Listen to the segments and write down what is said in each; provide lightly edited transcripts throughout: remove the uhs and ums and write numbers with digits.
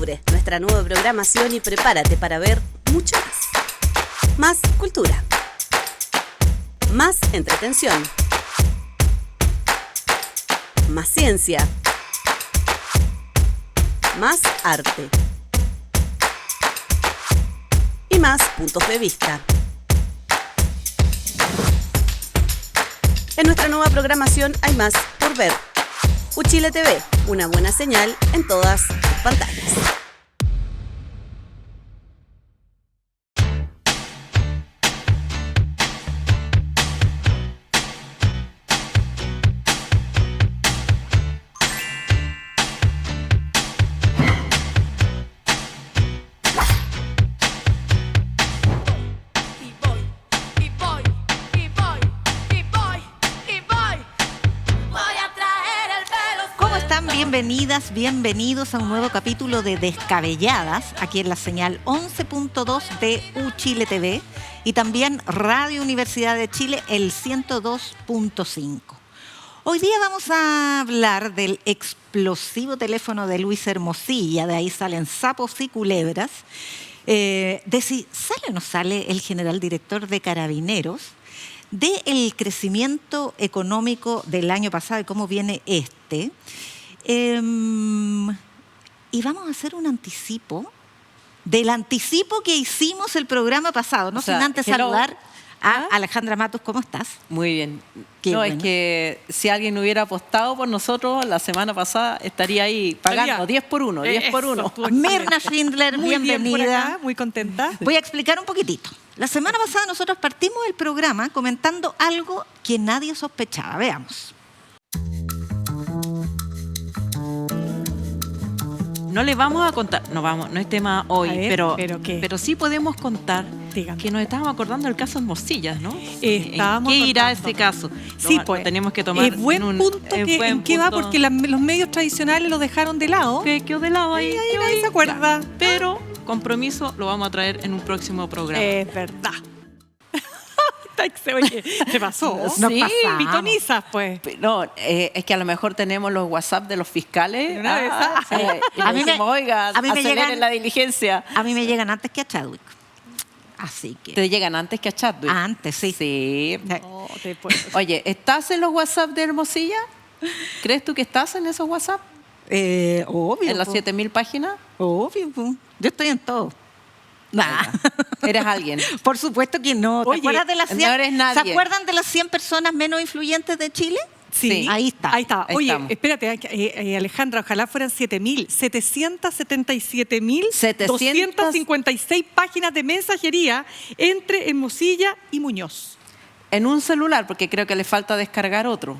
Descubre nuestra nueva programación y prepárate para ver mucho más. Más cultura. Más entretención. Más ciencia. Más arte. Y más puntos de vista. En nuestra nueva programación hay más por ver. Uchile TV, una buena señal en todas tus pantallas. Bienvenidas, bienvenidos a un nuevo capítulo de Descabelladas, aquí en la señal 11.2 de Uchile TV y también Radio Universidad de Chile, el 102.5. Hoy día vamos a hablar del explosivo teléfono de Luis Hermosilla, de ahí salen sapos y culebras, de si sale o no sale el general director de Carabineros, del crecimiento económico del año pasado y cómo viene este. Y vamos a hacer un anticipo del anticipo que hicimos el programa pasado, no sin antes saludar a Alejandra Matos. ¿Cómo estás? Muy bien. Qué bueno. Es que si alguien hubiera apostado por nosotros la semana pasada, estaría ahí pagando 10 por 1, 10 por 1. Mirna Schindler, muy bienvenida. Bien por acá, muy contenta. Voy a explicar un poquitito. La semana pasada nosotros partimos el programa comentando algo que nadie sospechaba. Veamos. No le vamos a contar, no es tema hoy, ¿pero qué? pero sí podemos contar. Dígame. Que nos estábamos acordando del caso Hermosillas, ¿no? Estábamos ¿En qué irá acordando. este caso? Sí, pues. Tenemos que tomar Es buen punto en qué va, porque los medios tradicionales lo dejaron de lado. Que quedó de lado ahí. Ahí nadie se acuerda. Pero, compromiso, lo vamos a traer en un próximo programa. Es verdad. Oye, se pasó. Nos Sí, pasamos. pitonizas, pues. No, es que a lo mejor tenemos los WhatsApp de los fiscales. Una de esas. Y le decimos, oiga, a mí me aceleren llegan- la diligencia. A mí me llegan antes que a Chadwick. Así que... Te llegan antes que a Chadwick. Antes, sí. Sí. No, te puedo- Oye, ¿estás en los WhatsApp de Hermosilla? ¿Crees tú que estás en esos WhatsApp? Obvio. ¿En las 7.000 páginas? Obvio, po. Yo estoy en todo. Nah. ¿Eres alguien? Por supuesto que no. ¿Te Oye, acuerdas de las no 100, eres nadie. ¿Se acuerdan de las 100 personas menos influyentes de Chile? Sí. Ahí está. Ahí está. Ahí Oye, estamos. espérate, Alejandra, ojalá fueran 7.256 páginas de mensajería entre Hermosilla y Muñoz. En un celular, porque creo que le falta descargar otro.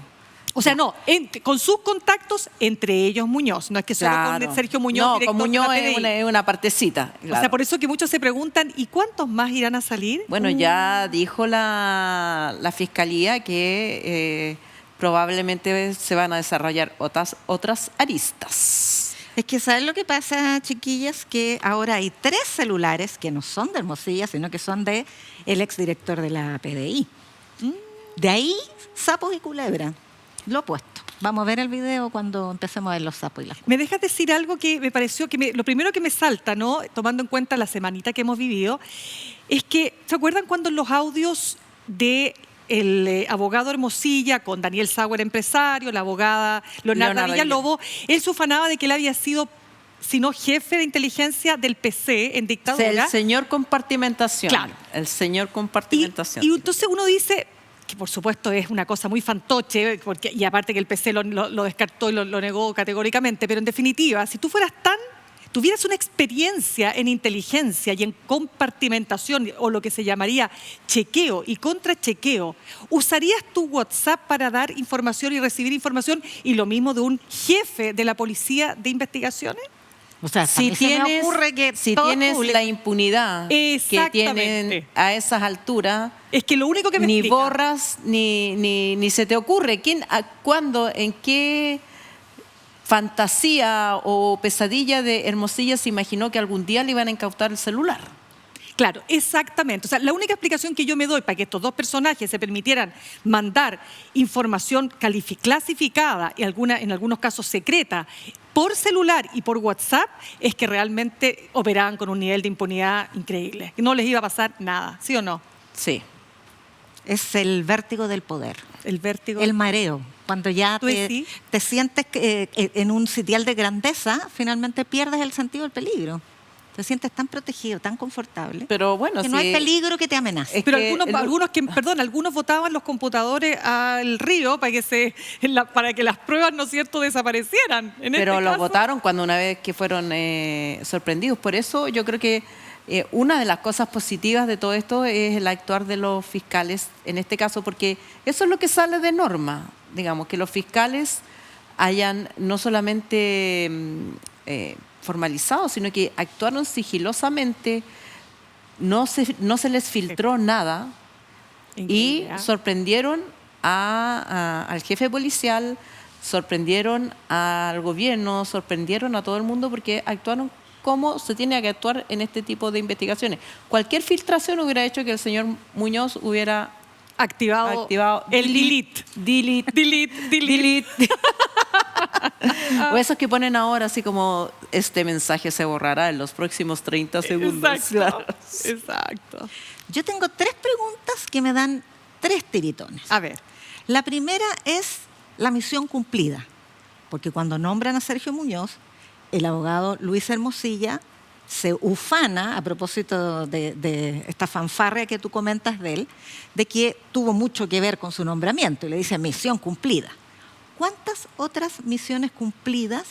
O sea, no, con sus contactos, entre ellos Muñoz. No es que solo con Sergio Muñoz. No, director con Muñoz de la es PDI. una partecita. O Claro. sea, por eso que muchos se preguntan, ¿y cuántos más irán a salir? Bueno, ya dijo la Fiscalía que probablemente se van a desarrollar otras aristas. Es que ¿saben lo que pasa, chiquillas? Que ahora hay 3 celulares que no son de Hermosilla, sino que son de el exdirector de la PDI. De ahí, sapos y culebra. Lo opuesto. Vamos a ver el video cuando empecemos a ver los sapos y las culebras. ¿Me dejas decir algo que me pareció, lo primero que me salta, ¿no? Tomando en cuenta la semanita que hemos vivido, es que, ¿se acuerdan cuando en los audios de el abogado Hermosilla con Daniel Sauer, empresario, la abogada Leonardo Villalobos, él se ufanaba de que él había sido, si no jefe de inteligencia del PC en dictadura? El señor compartimentación. Claro. El señor compartimentación. Y entonces uno dice, que por supuesto es una cosa muy fantoche, y aparte que el PC lo descartó y lo negó categóricamente, pero en definitiva, si tú tuvieras una experiencia en inteligencia y en compartimentación, o lo que se llamaría chequeo y contrachequeo, ¿usarías tu WhatsApp para dar información y recibir información? Y lo mismo de un jefe de la policía de investigaciones. O sea, Si me ocurre que si todo tienes público- la impunidad que tienen a esas alturas, Es que lo único que me ni explica- borras ni se te ocurre. ¿Cuándo, en qué fantasía o pesadilla de Hermosilla se imaginó que algún día le iban a incautar el celular? Claro, exactamente. O sea, la única explicación que yo me doy para que estos dos personajes se permitieran mandar información clasificada y en algunos casos secreta por celular y por WhatsApp es que realmente operaban con un nivel de impunidad increíble. No les iba a pasar nada, ¿sí o no? Sí. Es el vértigo del poder. El vértigo. El mareo. Cuando ya te sientes en un sitial de grandeza, finalmente pierdes el sentido del peligro. Te sientes tan protegido, tan confortable, Pero bueno, que no hay peligro que te amenace. Es Pero que algunos botaban los computadores al río para que las pruebas, ¿no es cierto?, desaparecieran. Pero los votaron cuando una vez que fueron sorprendidos. Por eso yo creo que una de las cosas positivas de todo esto es el actuar de los fiscales, en este caso, porque eso es lo que sale de norma, digamos, que los fiscales hayan no solamente formalizados, sino que actuaron sigilosamente, no se les filtró nada y sorprendieron al jefe policial, sorprendieron al gobierno, sorprendieron a todo el mundo porque actuaron como se tiene que actuar en este tipo de investigaciones. Cualquier filtración hubiera hecho que el señor Muñoz hubiera activado el delete. O esos que ponen ahora así como este mensaje se borrará en los próximos 30 segundos. Exacto. Yo tengo 3 preguntas que me dan 3 tiritones. A ver. La primera es la misión cumplida, porque cuando nombran a Sergio Muñoz, el abogado Luis Hermosilla se ufana, a propósito de esta fanfarria que tú comentas de él, de que tuvo mucho que ver con su nombramiento, y le dice misión cumplida. ¿Cuántas otras misiones cumplidas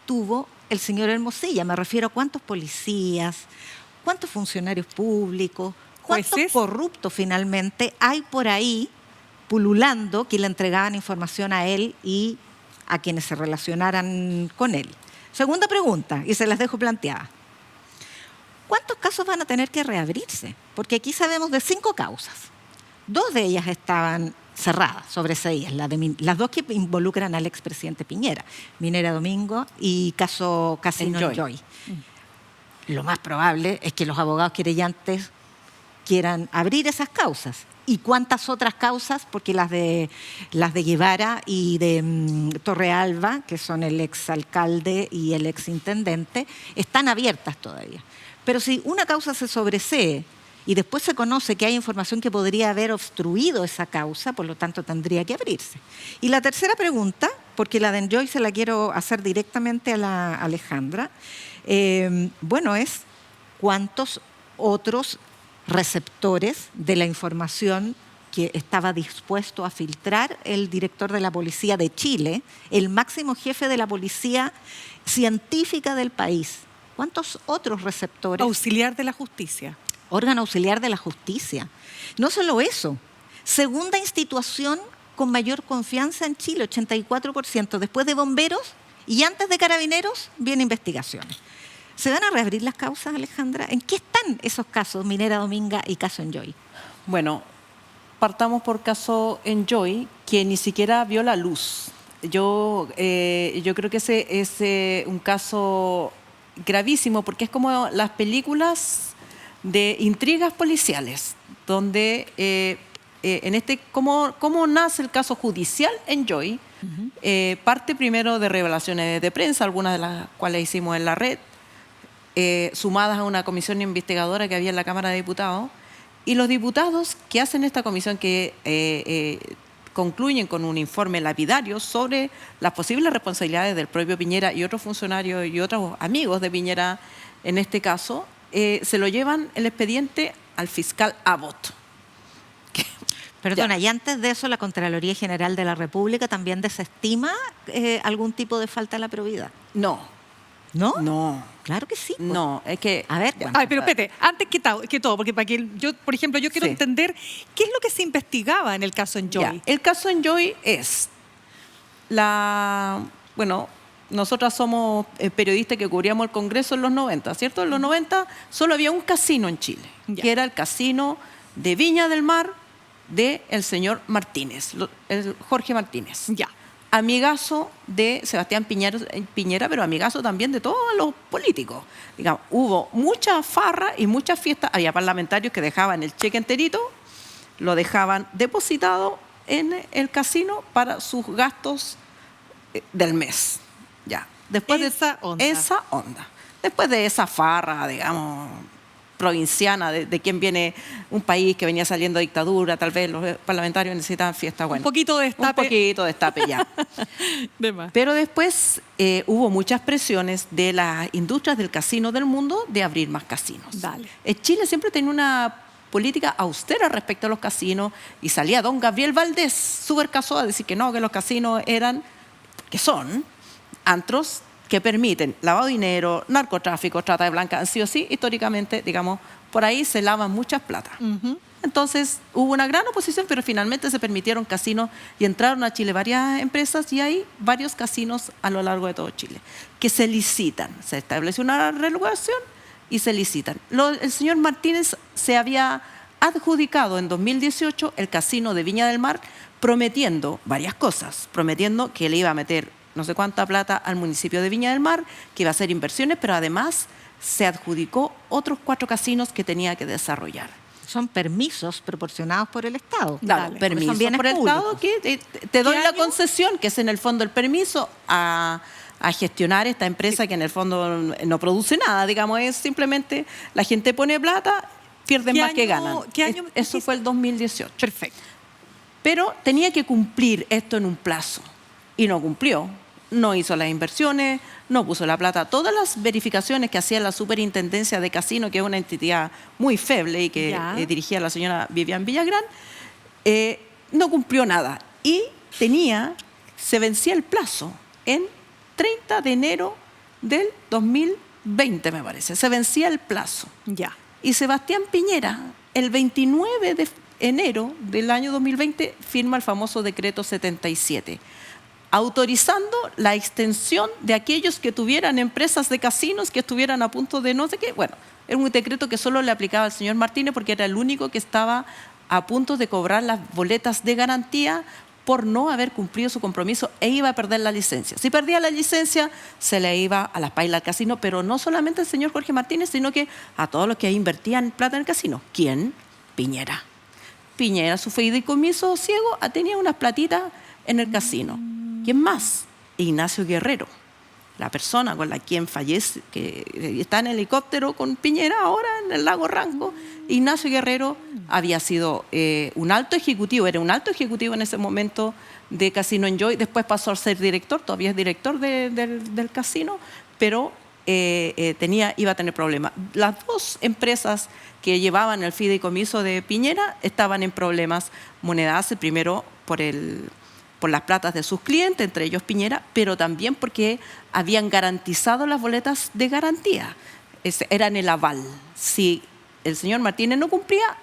tuvo el señor Hermosilla? Me refiero a cuántos policías, cuántos funcionarios públicos, cuántos corruptos finalmente hay por ahí pululando que le entregaban información a él y a quienes se relacionaran con él. Segunda pregunta, y se las dejo planteadas. ¿Cuántos casos van a tener que reabrirse? Porque aquí sabemos de 5 causas. 2 de ellas estaban cerradas, sobreseídas, las 2 que involucran al expresidente Piñera, Minera Domingo y caso Casino Enjoy. Lo más probable es que los abogados querellantes quieran abrir esas causas. ¿Y cuántas otras causas? Porque las de Guevara y de Torrealba, que son el exalcalde y el exintendente, están abiertas todavía. Pero si una causa se sobresee y después se conoce que hay información que podría haber obstruido esa causa, por lo tanto tendría que abrirse. Y la tercera pregunta, porque la de Enjoy se la quiero hacer directamente a la Alejandra, es ¿cuántos otros receptores de la información que estaba dispuesto a filtrar el director de la Policía de Chile, el máximo jefe de la Policía Científica del país? ¿Cuántos otros receptores? Auxiliar de la Justicia. Órgano auxiliar de la justicia. No solo eso, segunda institución con mayor confianza en Chile, 84%. Después de bomberos y antes de carabineros, viene investigaciones. ¿Se van a reabrir las causas, Alejandra? ¿En qué están esos casos, Minera Dominga y caso Enjoy? Bueno, partamos por caso Enjoy, que ni siquiera vio la luz. Yo creo que ese es un caso gravísimo, porque es como las películas de intrigas policiales, donde ¿cómo nace el caso judicial Enjoy? Parte primero de revelaciones de prensa, algunas de las cuales hicimos en la red, sumadas a una comisión investigadora que había en la Cámara de Diputados, y los diputados que hacen esta comisión que concluyen con un informe lapidario sobre las posibles responsabilidades del propio Piñera y otros funcionarios y otros amigos de Piñera en este caso, se lo llevan el expediente al fiscal Abbott. Perdona, y antes de eso, la Contraloría General de la República también desestima algún tipo de falta a la probidad. No. ¿No? No. Claro que sí. Pues. No, es que... A ver, Ay, pero espérate, antes que todo, porque para que yo, por ejemplo, yo quiero entender qué es lo que se investigaba en el caso Enjoy. Ya, el caso Enjoy es nosotras somos periodistas que cubríamos el Congreso en los 90, ¿cierto? En los 90 solo había un casino en Chile, que era el casino de Viña del Mar del señor Martínez, el Jorge Martínez. Ya. amigazo de Sebastián Piñera, pero amigazo también de todos los políticos. Digamos, hubo mucha farra y muchas fiestas. Había parlamentarios que dejaban el cheque enterito, lo dejaban depositado en el casino para sus gastos del mes. Ya. Después Esa onda. esa onda. Después de esa farra, digamos, provinciana, de quien viene un país que venía saliendo de dictadura, tal vez los parlamentarios necesitaban fiesta. Bueno, Un poquito de destape. Un poquito de destape ya. De más. Pero después hubo muchas presiones de las industrias del casino del mundo de abrir más casinos. Dale. Chile siempre tenía una política austera respecto a los casinos y salía don Gabriel Valdés, súper casó a decir que no, que los casinos eran, que son, antros que permiten lavado de dinero, narcotráfico, trata de blancas, sí o sí, históricamente, digamos, por ahí se lavan muchas plata. Entonces hubo una gran oposición, pero finalmente se permitieron casinos y entraron a Chile varias empresas y hay varios casinos a lo largo de todo Chile que se licitan. Se establece una regulación y se licitan. El señor Martínez se había adjudicado en 2018 el casino de Viña del Mar prometiendo varias cosas, prometiendo que le iba a meter no sé cuánta plata al municipio de Viña del Mar, que iba a hacer inversiones, pero además se adjudicó otros 4 casinos que tenía que desarrollar. Son permisos proporcionados por el Estado. Claro, permiso por el Estado que te doy la concesión, que es en el fondo el permiso a gestionar esta empresa que en el fondo no produce nada, digamos, es simplemente la gente pone plata, pierden más que ganan. ¿Qué año? Eso fue el 2018. Perfecto. Pero tenía que cumplir esto en un plazo y no cumplió. No hizo las inversiones, no puso la plata. Todas las verificaciones que hacía la Superintendencia de Casino, que es una entidad muy feble y que dirigía la señora Vivian Villagrán, no cumplió nada. Y se vencía el plazo en 30 de enero del 2020, me parece. Se vencía el plazo. Ya. Y Sebastián Piñera, el 29 de enero del año 2020, firma el famoso decreto 77, autorizando la extensión de aquellos que tuvieran empresas de casinos que estuvieran a punto de no sé qué. Bueno, era un decreto que solo le aplicaba al señor Martínez porque era el único que estaba a punto de cobrar las boletas de garantía por no haber cumplido su compromiso e iba a perder la licencia. Si perdía la licencia, se le iba a las pailas al casino, pero no solamente al señor Jorge Martínez, sino que a todos los que invertían plata en el casino. ¿Quién? Piñera. Piñera, su fideicomiso ciego, tenía unas platitas en el casino. ¿Quién más? Ignacio Guerrero, la persona con la quien fallece, que está en helicóptero con Piñera ahora en el lago Ranco. Ignacio Guerrero había sido un alto ejecutivo, era un alto ejecutivo en ese momento de Casino Enjoy, después pasó a ser director, todavía es director del casino, pero iba a tener problemas. Las 2 empresas que llevaban el fideicomiso de Piñera estaban en problemas. Monedase, primero por las platas de sus clientes, entre ellos Piñera, pero también porque habían garantizado las boletas de garantía. Eran el aval. Si el señor Martínez no cumplía,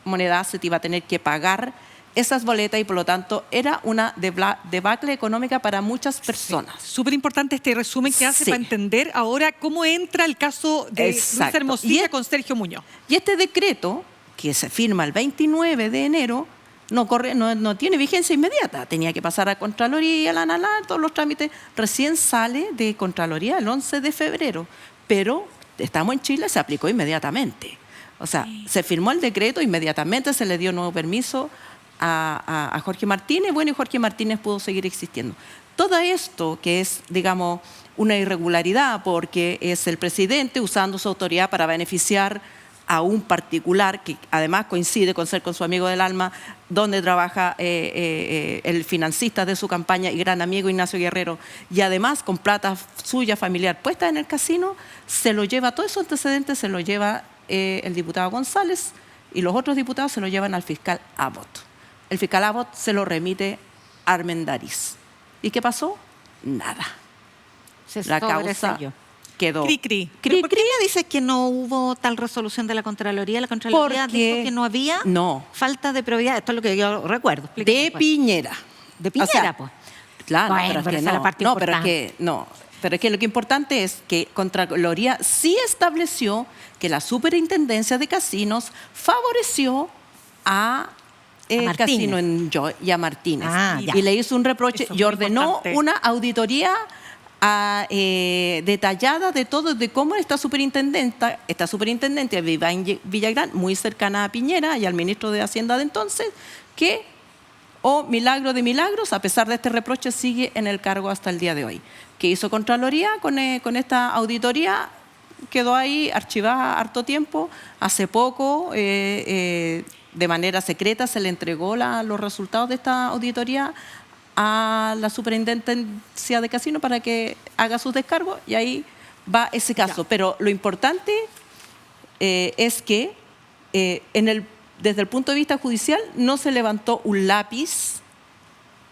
Monedase te iba a tener que pagar esas boletas y por lo tanto era una debacle económica para muchas personas. Súper importante este resumen que hace para entender ahora cómo entra el caso de Luis Hermosilla con Sergio Muñoz. Y este decreto, que se firma el 29 de enero, no tiene vigencia inmediata. Tenía que pasar a Contraloría, todos los trámites. Recién sale de Contraloría el 11 de febrero, pero estamos en Chile, se aplicó inmediatamente. O sea, se firmó el decreto, inmediatamente se le dio nuevo permiso a Jorge Martínez, bueno, y Jorge Martínez pudo seguir existiendo. Todo esto que es, digamos, una irregularidad porque es el presidente usando su autoridad para beneficiar a un particular que además coincide con ser con su amigo del alma, donde trabaja el financista de su campaña y gran amigo Ignacio Guerrero, y además con plata suya familiar puesta en el casino, se lo lleva, todos esos antecedentes se lo lleva el diputado González y los otros diputados se lo llevan al fiscal Abbott. El fiscal Abbott se lo remite a Armendariz. ¿Y qué pasó? Nada. La causa quedó. Cri-cri. ¿Pero por qué ella dice que no hubo tal resolución de la Contraloría? La Contraloría dijo que no había falta de probidad. Esto es lo que yo recuerdo. De Piñera. De Piñera, o sea, pues. Claro, bueno, pero es que lo que importante es que Contraloría sí estableció que la Superintendencia de Casinos favoreció a casino en Joy y a Martínez. Ya. Y le hizo un reproche Eso es y muy ordenó importante. una auditoría detallada de todo, de cómo esta superintendente Vivian Villagrán, muy cercana a Piñera y al ministro de Hacienda de entonces, que, milagro de milagros, a pesar de este reproche, sigue en el cargo hasta el día de hoy. Que hizo Contraloría con esta auditoría, quedó ahí archivada harto tiempo. Hace poco, de manera secreta, se le entregó los resultados de esta auditoría a la superintendencia de casino para que haga sus descargos, y ahí va ese caso. Pero lo importante es que desde el punto de vista judicial no se levantó un lápiz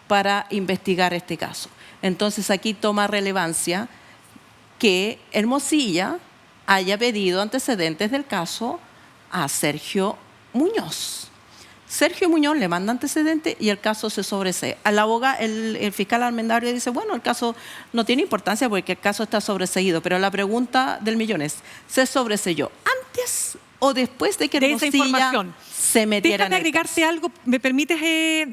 para investigar este caso. Entonces aquí toma relevancia que Hermosilla haya pedido antecedentes del caso a Sergio Muñoz. Sergio Muñoz le manda antecedentes y el caso se sobresee. Al abogado, el fiscal Almendario dice, bueno, el caso no tiene importancia porque el caso está sobreseído, pero la pregunta del millón es, ¿se sobreseyó antes o después de que De esa Hermosilla información. se metiera Déjame en el agregarte caso? algo, ¿me permites,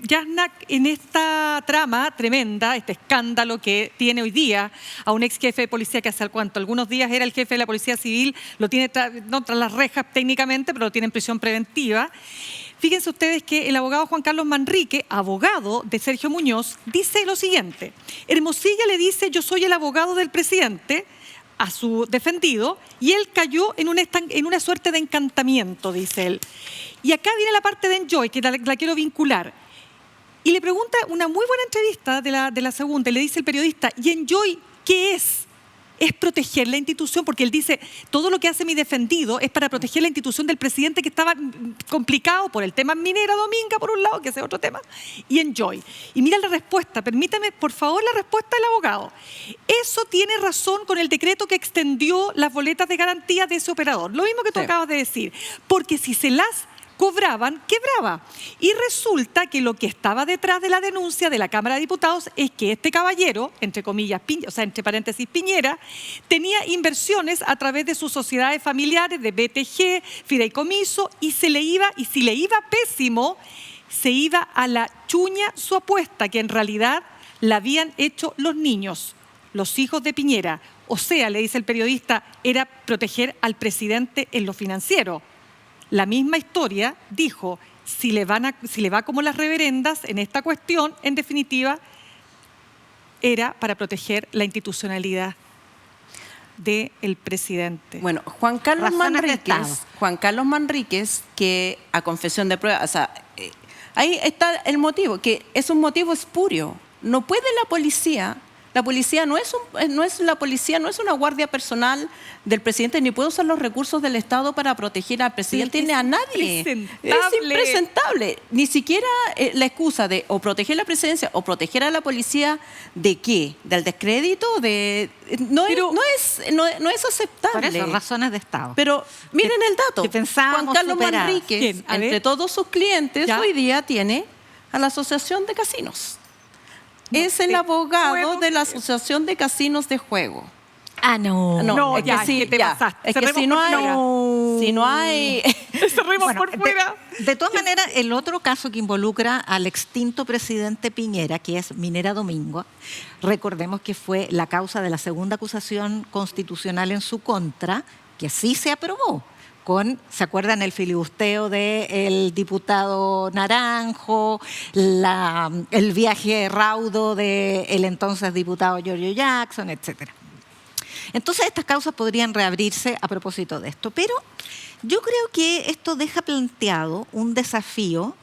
Yasnak, en esta trama tremenda, este escándalo que tiene hoy día a un ex jefe de policía que hace algunos días era el jefe de la Policía Civil, lo tiene no tras las rejas técnicamente, pero lo tiene en prisión preventiva. Fíjense ustedes que el abogado Juan Carlos Manrique, abogado de Sergio Muñoz, dice lo siguiente. Hermosilla le dice, yo soy el abogado del presidente, a su defendido, y él cayó en una suerte de encantamiento, dice él. Y acá viene la parte de Enjoy, que la quiero vincular. Y le pregunta una muy buena entrevista de la segunda, y le dice el periodista, ¿y Enjoy qué es? Es proteger la institución, porque él dice, todo lo que hace mi defendido es para proteger la institución del presidente, que estaba complicado por el tema Minera Dominga, por un lado, que ese es otro tema, y Enjoy. Y mira la respuesta, permítame, por favor, la respuesta del abogado. Eso tiene razón con el decreto que extendió las boletas de garantía de ese operador. Lo mismo que tú acabas de decir, porque si se las cobraban, quebraba. Y resulta que lo que estaba detrás de la denuncia de la Cámara de Diputados es que este caballero, entre comillas, o sea, entre paréntesis, Piñera, tenía inversiones a través de sus sociedades familiares, de BTG, fideicomiso, y si le iba pésimo, se iba a la chuña su apuesta, que en realidad la habían hecho los niños, los hijos de Piñera. O sea, le dice el periodista, era proteger al presidente en lo financiero. La misma historia dijo, si le va como las reverendas en esta cuestión, en definitiva, era para proteger la institucionalidad del presidente. Bueno, Juan Carlos Razones Manríquez, que a confesión de prueba, o sea, ahí está el motivo, que es un motivo espurio. No puede la policía no es una guardia personal del presidente, ni puede usar los recursos del Estado para proteger al presidente ni a nadie. Es impresentable. Ni siquiera la excusa de o proteger la presidencia o proteger a la policía, ¿de qué? ¿Del descrédito? No es aceptable. Por eso, razones de Estado. Pero miren el dato. que pensábamos Juan Carlos superadas. Manríquez, ¿Quién? A entre ver. todos sus clientes, ¿Ya? hoy día tiene a la Asociación de Casinos. Es el abogado puedo de la Asociación de Casinos de Juego. Ah, no. No, es ya, que sí, es que te ya. pasaste. Es que Cerremos si no por hay, fuera. si no hay, Cerremos Bueno, por fuera. de todas maneras, el otro caso que involucra al extinto presidente Piñera, que es Minera Domingo, recordemos que fue la causa de la segunda acusación constitucional en su contra, que sí se aprobó. ¿Se acuerdan el filibusteo del diputado Naranjo, el viaje raudo del entonces diputado Giorgio Jackson, etcétera? Entonces estas causas podrían reabrirse a propósito de esto, pero yo creo que esto deja planteado un desafío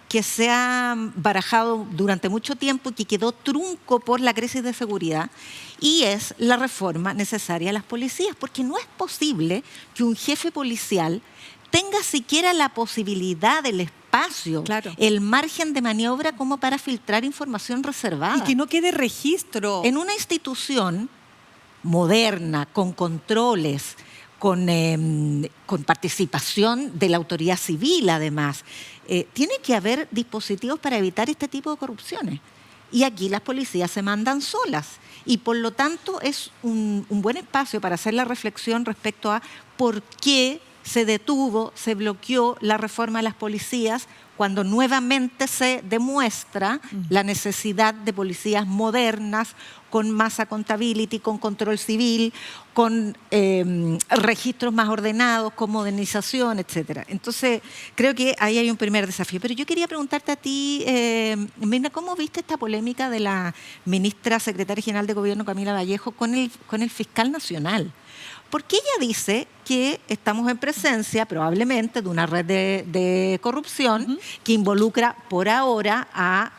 que se ha barajado durante mucho tiempo y que quedó trunco por la crisis de seguridad, y es la reforma necesaria a las policías, porque no es posible que un jefe policial tenga siquiera la posibilidad, el espacio, Claro. el margen de maniobra como para filtrar información reservada. Y que no quede registro. En una institución moderna, con controles, con participación de la autoridad civil, además, tiene que haber dispositivos para evitar este tipo de corrupciones. Y aquí las policías se mandan solas. Y por lo tanto es un buen espacio para hacer la reflexión respecto a por qué se detuvo, se bloqueó la reforma de las policías cuando nuevamente se demuestra la necesidad de policías modernas, con más accountability, con control civil, con registros más ordenados, con modernización, etc. Entonces, creo que ahí hay un primer desafío. Pero yo quería preguntarte a ti, Mirna, ¿cómo viste esta polémica de la ministra secretaria general de Gobierno, Camila Vallejo, con el fiscal nacional? Porque ella dice que estamos en presencia, probablemente, de una red de corrupción que involucra por ahora a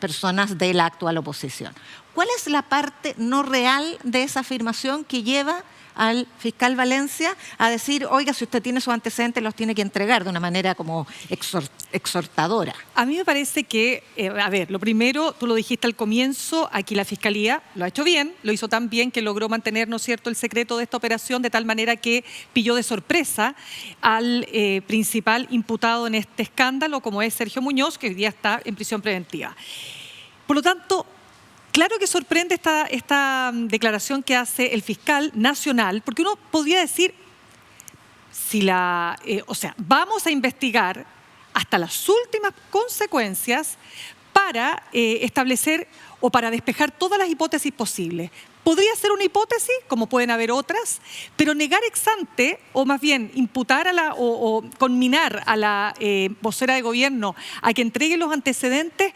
personas de la actual oposición. ¿Cuál es la parte no real de esa afirmación que lleva al fiscal Valencia a decir, oiga, si usted tiene sus antecedentes, los tiene que entregar de una manera como exhortadora? A mí me parece que, a ver, lo primero, tú lo dijiste al comienzo, aquí la Fiscalía lo ha hecho bien, lo hizo tan bien que logró mantener, ¿no es cierto?, el secreto de esta operación de tal manera que pilló de sorpresa al principal imputado en este escándalo, como es Sergio Muñoz, que hoy día está en prisión preventiva. Por lo tanto, claro que sorprende esta declaración que hace el fiscal nacional, porque uno podría decir, vamos a investigar hasta las últimas consecuencias para establecer o para despejar todas las hipótesis posibles. Podría ser una hipótesis, como pueden haber otras, pero negar ex ante, o más bien imputar o conminar a la vocera de gobierno a que entregue los antecedentes.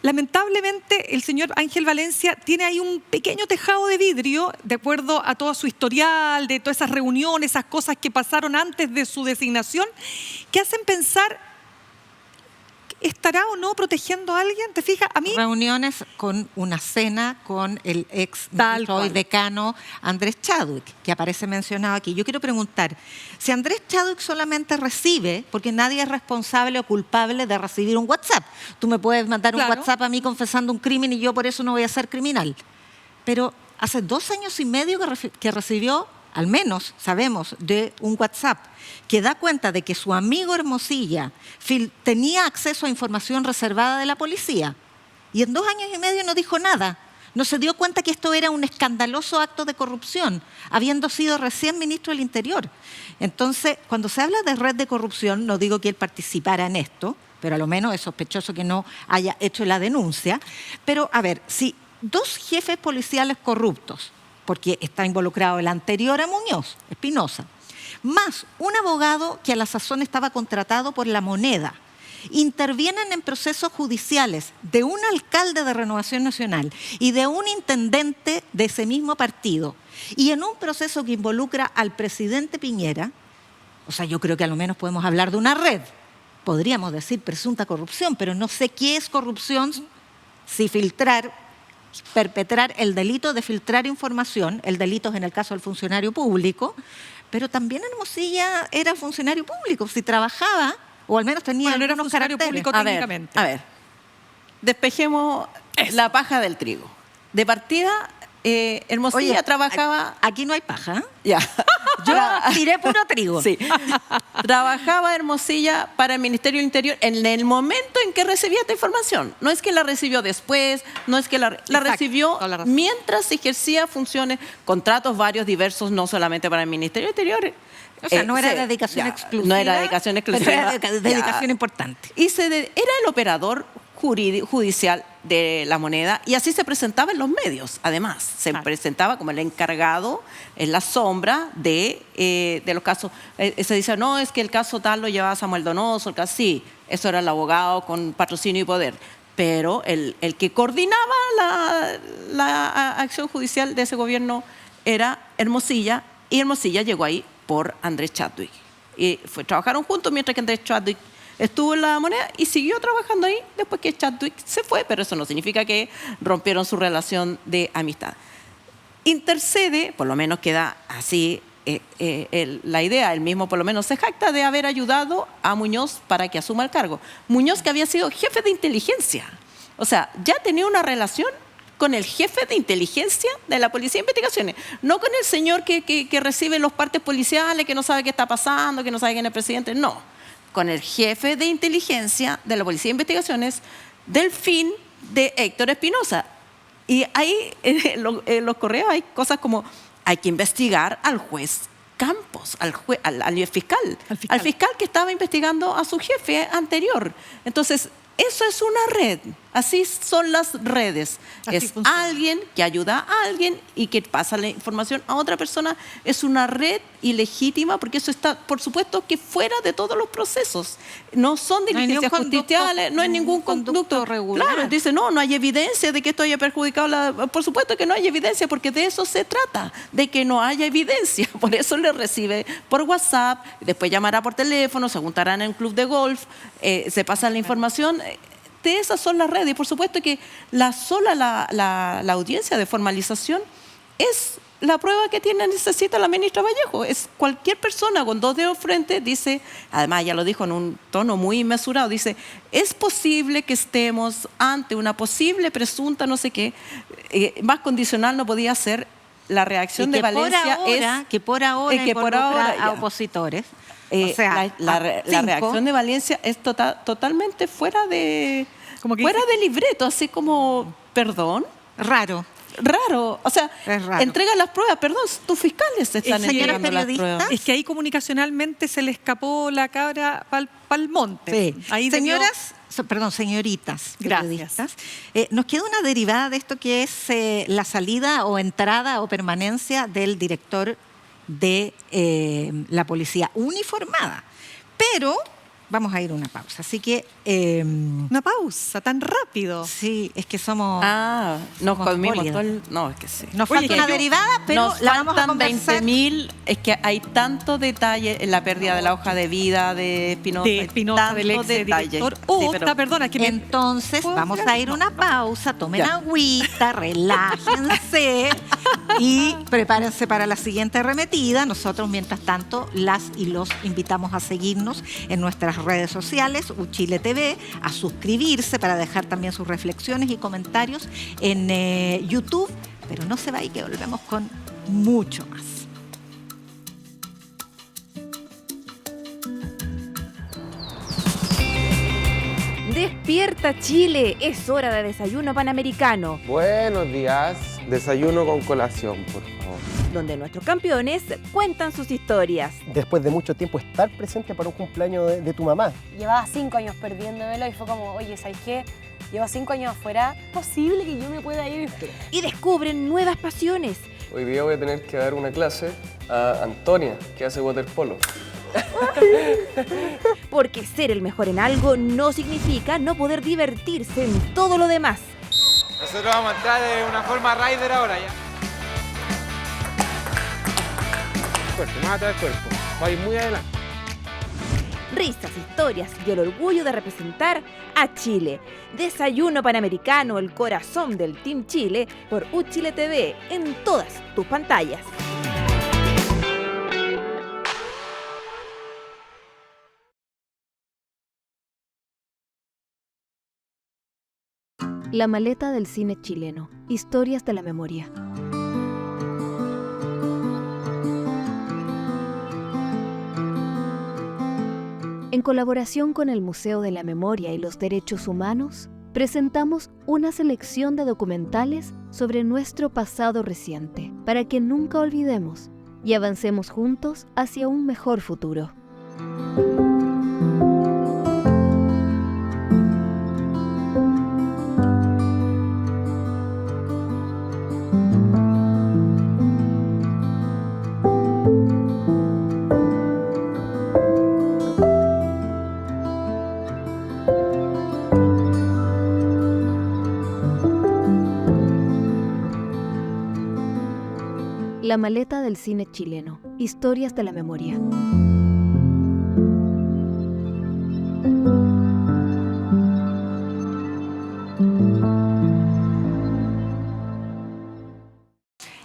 Lamentablemente, el señor Ángel Valencia tiene ahí un pequeño tejado de vidrio, de acuerdo a todo su historial, de todas esas reuniones, esas cosas que pasaron antes de su designación, que hacen pensar, ¿estará o no protegiendo a alguien? ¿Te fijas? A mí... Reuniones con una cena con el ex ministro y decano Andrés Chadwick, que aparece mencionado aquí. Yo quiero preguntar, si Andrés Chadwick solamente recibe, porque nadie es responsable o culpable de recibir un WhatsApp. Tú me puedes mandar un WhatsApp a mí confesando un crimen y yo por eso no voy a ser criminal. Pero hace 2 años y medio que recibió, al menos sabemos, de un WhatsApp que da cuenta de que su amigo Hermosilla tenía acceso a información reservada de la policía y en 2 años y medio no dijo nada. No se dio cuenta que esto era un escandaloso acto de corrupción, habiendo sido recién ministro del Interior. Entonces, cuando se habla de red de corrupción, no digo que él participara en esto, pero a lo menos es sospechoso que no haya hecho la denuncia. Pero, a ver, si 2 jefes policiales corruptos, porque está involucrado el anterior a Muñoz, Espinosa, más un abogado que a la sazón estaba contratado por La Moneda, intervienen en procesos judiciales de un alcalde de Renovación Nacional y de un intendente de ese mismo partido, y en un proceso que involucra al presidente Piñera, o sea, yo creo que a lo menos podemos hablar de una red, podríamos decir presunta corrupción, pero no sé qué es corrupción si perpetrar el delito de filtrar información, el delito es en el caso del funcionario público, pero también Hermosilla era funcionario público, si trabajaba, o al menos tenía no era algunos funcionario caracteres. público técnicamente. A ver, despejemos la paja del trigo. De partida, Hermosilla trabajaba... Aquí no hay paja. Ya. Yo tiré puro trigo. Sí. Trabajaba Hermosilla para el Ministerio del Interior en el momento en que recibía esta información. No es que la recibió después, no es que la recibió mientras ejercía funciones, contratos varios, diversos, no solamente para el Ministerio del Interior. O sea, no era dedicación exclusiva. No era dedicación exclusiva. Pero era dedicación importante. Y era el operador judicial de La Moneda, y así se presentaba en los medios. Además, se presentaba como el encargado en la sombra de los casos. Se dice, no, es que el caso tal lo llevaba Samuel Donoso, el caso, sí, eso era el abogado con patrocinio y poder. Pero el que coordinaba la acción judicial de ese gobierno era Hermosilla, y Hermosilla llegó ahí por Andrés Chadwick. Y trabajaron juntos mientras que Andrés Chadwick estuvo en La Moneda y siguió trabajando ahí después que Chadwick se fue, pero eso no significa que rompieron su relación de amistad. Intercede, por lo menos queda así la idea, él mismo por lo menos se jacta de haber ayudado a Muñoz para que asuma el cargo. Muñoz, que había sido jefe de inteligencia, o sea, ya tenía una relación con el jefe de inteligencia de la Policía de Investigaciones, no con el señor que recibe los partes policiales, que no sabe qué está pasando, que no sabe quién es el presidente, no. Con el jefe de inteligencia de la Policía de Investigaciones, Delfín de Héctor Espinosa. Y ahí en los correos hay cosas como, hay que investigar al juez Campos. teléfonos al fiscal, al fiscal que estaba investigando a su jefe anterior. Entonces, eso es una red. Así son las redes. Así es funciona. alguien que ayuda a alguien y que pasa la información a otra persona. Es una red ilegítima porque eso está, por supuesto, que fuera de todos los procesos. No son No hay diligencias ningún justiciales, no hay ningún conducto regular. Claro, dice, no hay evidencia de que esto haya perjudicado Por supuesto que no hay evidencia porque de eso se trata, de que no haya evidencia. Por eso le recibe por WhatsApp, después llamará por teléfono, se juntarán en un club de golf, se pasa la información. De esas son las redes. Y por supuesto que la audiencia de formalización es la prueba que necesita la ministra Vallejo. Es cualquier persona con 2 dedos frente, dice, además ya lo dijo en un tono muy mesurado, dice, es posible que estemos ante una posible presunta no sé qué, más condicional no podía ser. La reacción de Valencia que por ahora involucra a opositores. O sea, la reacción de Valencia es totalmente fuera de libreto, así como, perdón. Raro. O sea, Es raro. entregan las pruebas, perdón, tus fiscales están Señora entregando las periodista, pruebas. Es que ahí comunicacionalmente se le escapó la cabra pa'l monte. Sí. Ahí debió- Señoritas Gracias. periodistas, nos queda una derivada de esto que es la salida o entrada o permanencia del director de la policía uniformada. Pero vamos a ir a una pausa. Así que Una pausa, tan rápido. sí, es que somos... Nos somos comimos bólidas. todo el... No, es que sí. Nos Oye, falta que una derivada, pero nos la vamos a faltan conversar. 20.000, es que hay tanto detalle en la pérdida de la hoja de vida de Espinosa. De Espinosa, del ex director. Perdona, que me... Entonces, ¿Puedo vamos decir a ir a una pausa, tomen Ya. agüita, relájense y prepárense para la siguiente arremetida. Nosotros, mientras tanto, las y los invitamos a seguirnos en nuestras redes sociales, Uchile TV, a suscribirse para dejar también sus reflexiones y comentarios en YouTube. Pero no se vaya, que volvemos con mucho más. Despierta Chile, es hora de desayuno panamericano, Buenos días, desayuno con colación, por favor. donde nuestros campeones cuentan sus historias. Después de mucho tiempo estar presente para un cumpleaños de tu mamá. Llevaba 5 años perdiéndomelo y fue como, oye, ¿sabes qué? Llevo 5 años afuera, ¿es posible que yo me pueda ir? Y descubren nuevas pasiones. Hoy día voy a tener que dar una clase a Antonia, que hace waterpolo. Porque ser el mejor en algo no significa no poder divertirse en todo lo demás. Nosotros vamos a entrar de una forma rider ahora ya. Cuerpo, mata el cuerpo. Va a ir muy adelante. Risas, historias y el orgullo de representar a Chile. Desayuno Panamericano, el corazón del Team Chile, por Uchile TV, en todas tus pantallas. La maleta del cine chileno. Historias de la memoria. En colaboración con el Museo de la Memoria y los Derechos Humanos, presentamos una selección de documentales sobre nuestro pasado reciente, para que nunca olvidemos y avancemos juntos hacia un mejor futuro. La maleta del cine chileno. Historias de la memoria.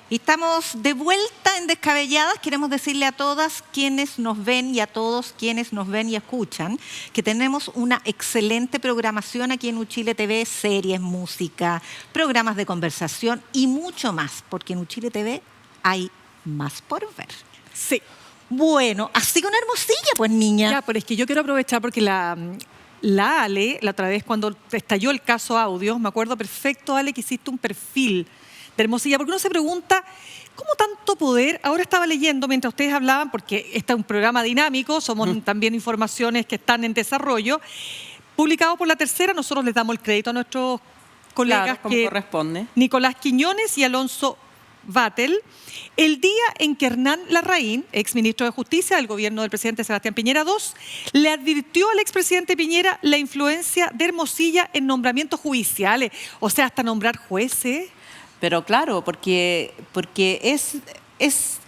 Y estamos de vuelta en Descabelladas. Queremos decirle a todas quienes nos ven y a todos quienes nos ven y escuchan que tenemos una excelente programación aquí en Uchile TV, series, música, programas de conversación y mucho más, porque en Uchile TV hay más por ver. Sí. Bueno, así con Hermosilla, pues niña. Ya, pero es que yo quiero aprovechar porque la Ale, la otra vez cuando estalló el caso audio, me acuerdo perfecto, Ale, que hiciste un perfil de Hermosilla, porque uno se pregunta ¿Cómo tanto poder? Ahora estaba leyendo mientras ustedes hablaban, porque este es un programa dinámico, somos también informaciones que están en desarrollo, publicado por La Tercera. Nosotros les damos el crédito a nuestros colegas, Claro, como corresponde. Nicolás Quiñones y Alonso Vatel. El día en que Hernán Larraín, exministro de Justicia del gobierno del presidente Sebastián Piñera II, le advirtió al expresidente Piñera la influencia de Hermosilla en nombramientos judiciales, o sea, hasta nombrar jueces. Pero claro, porque es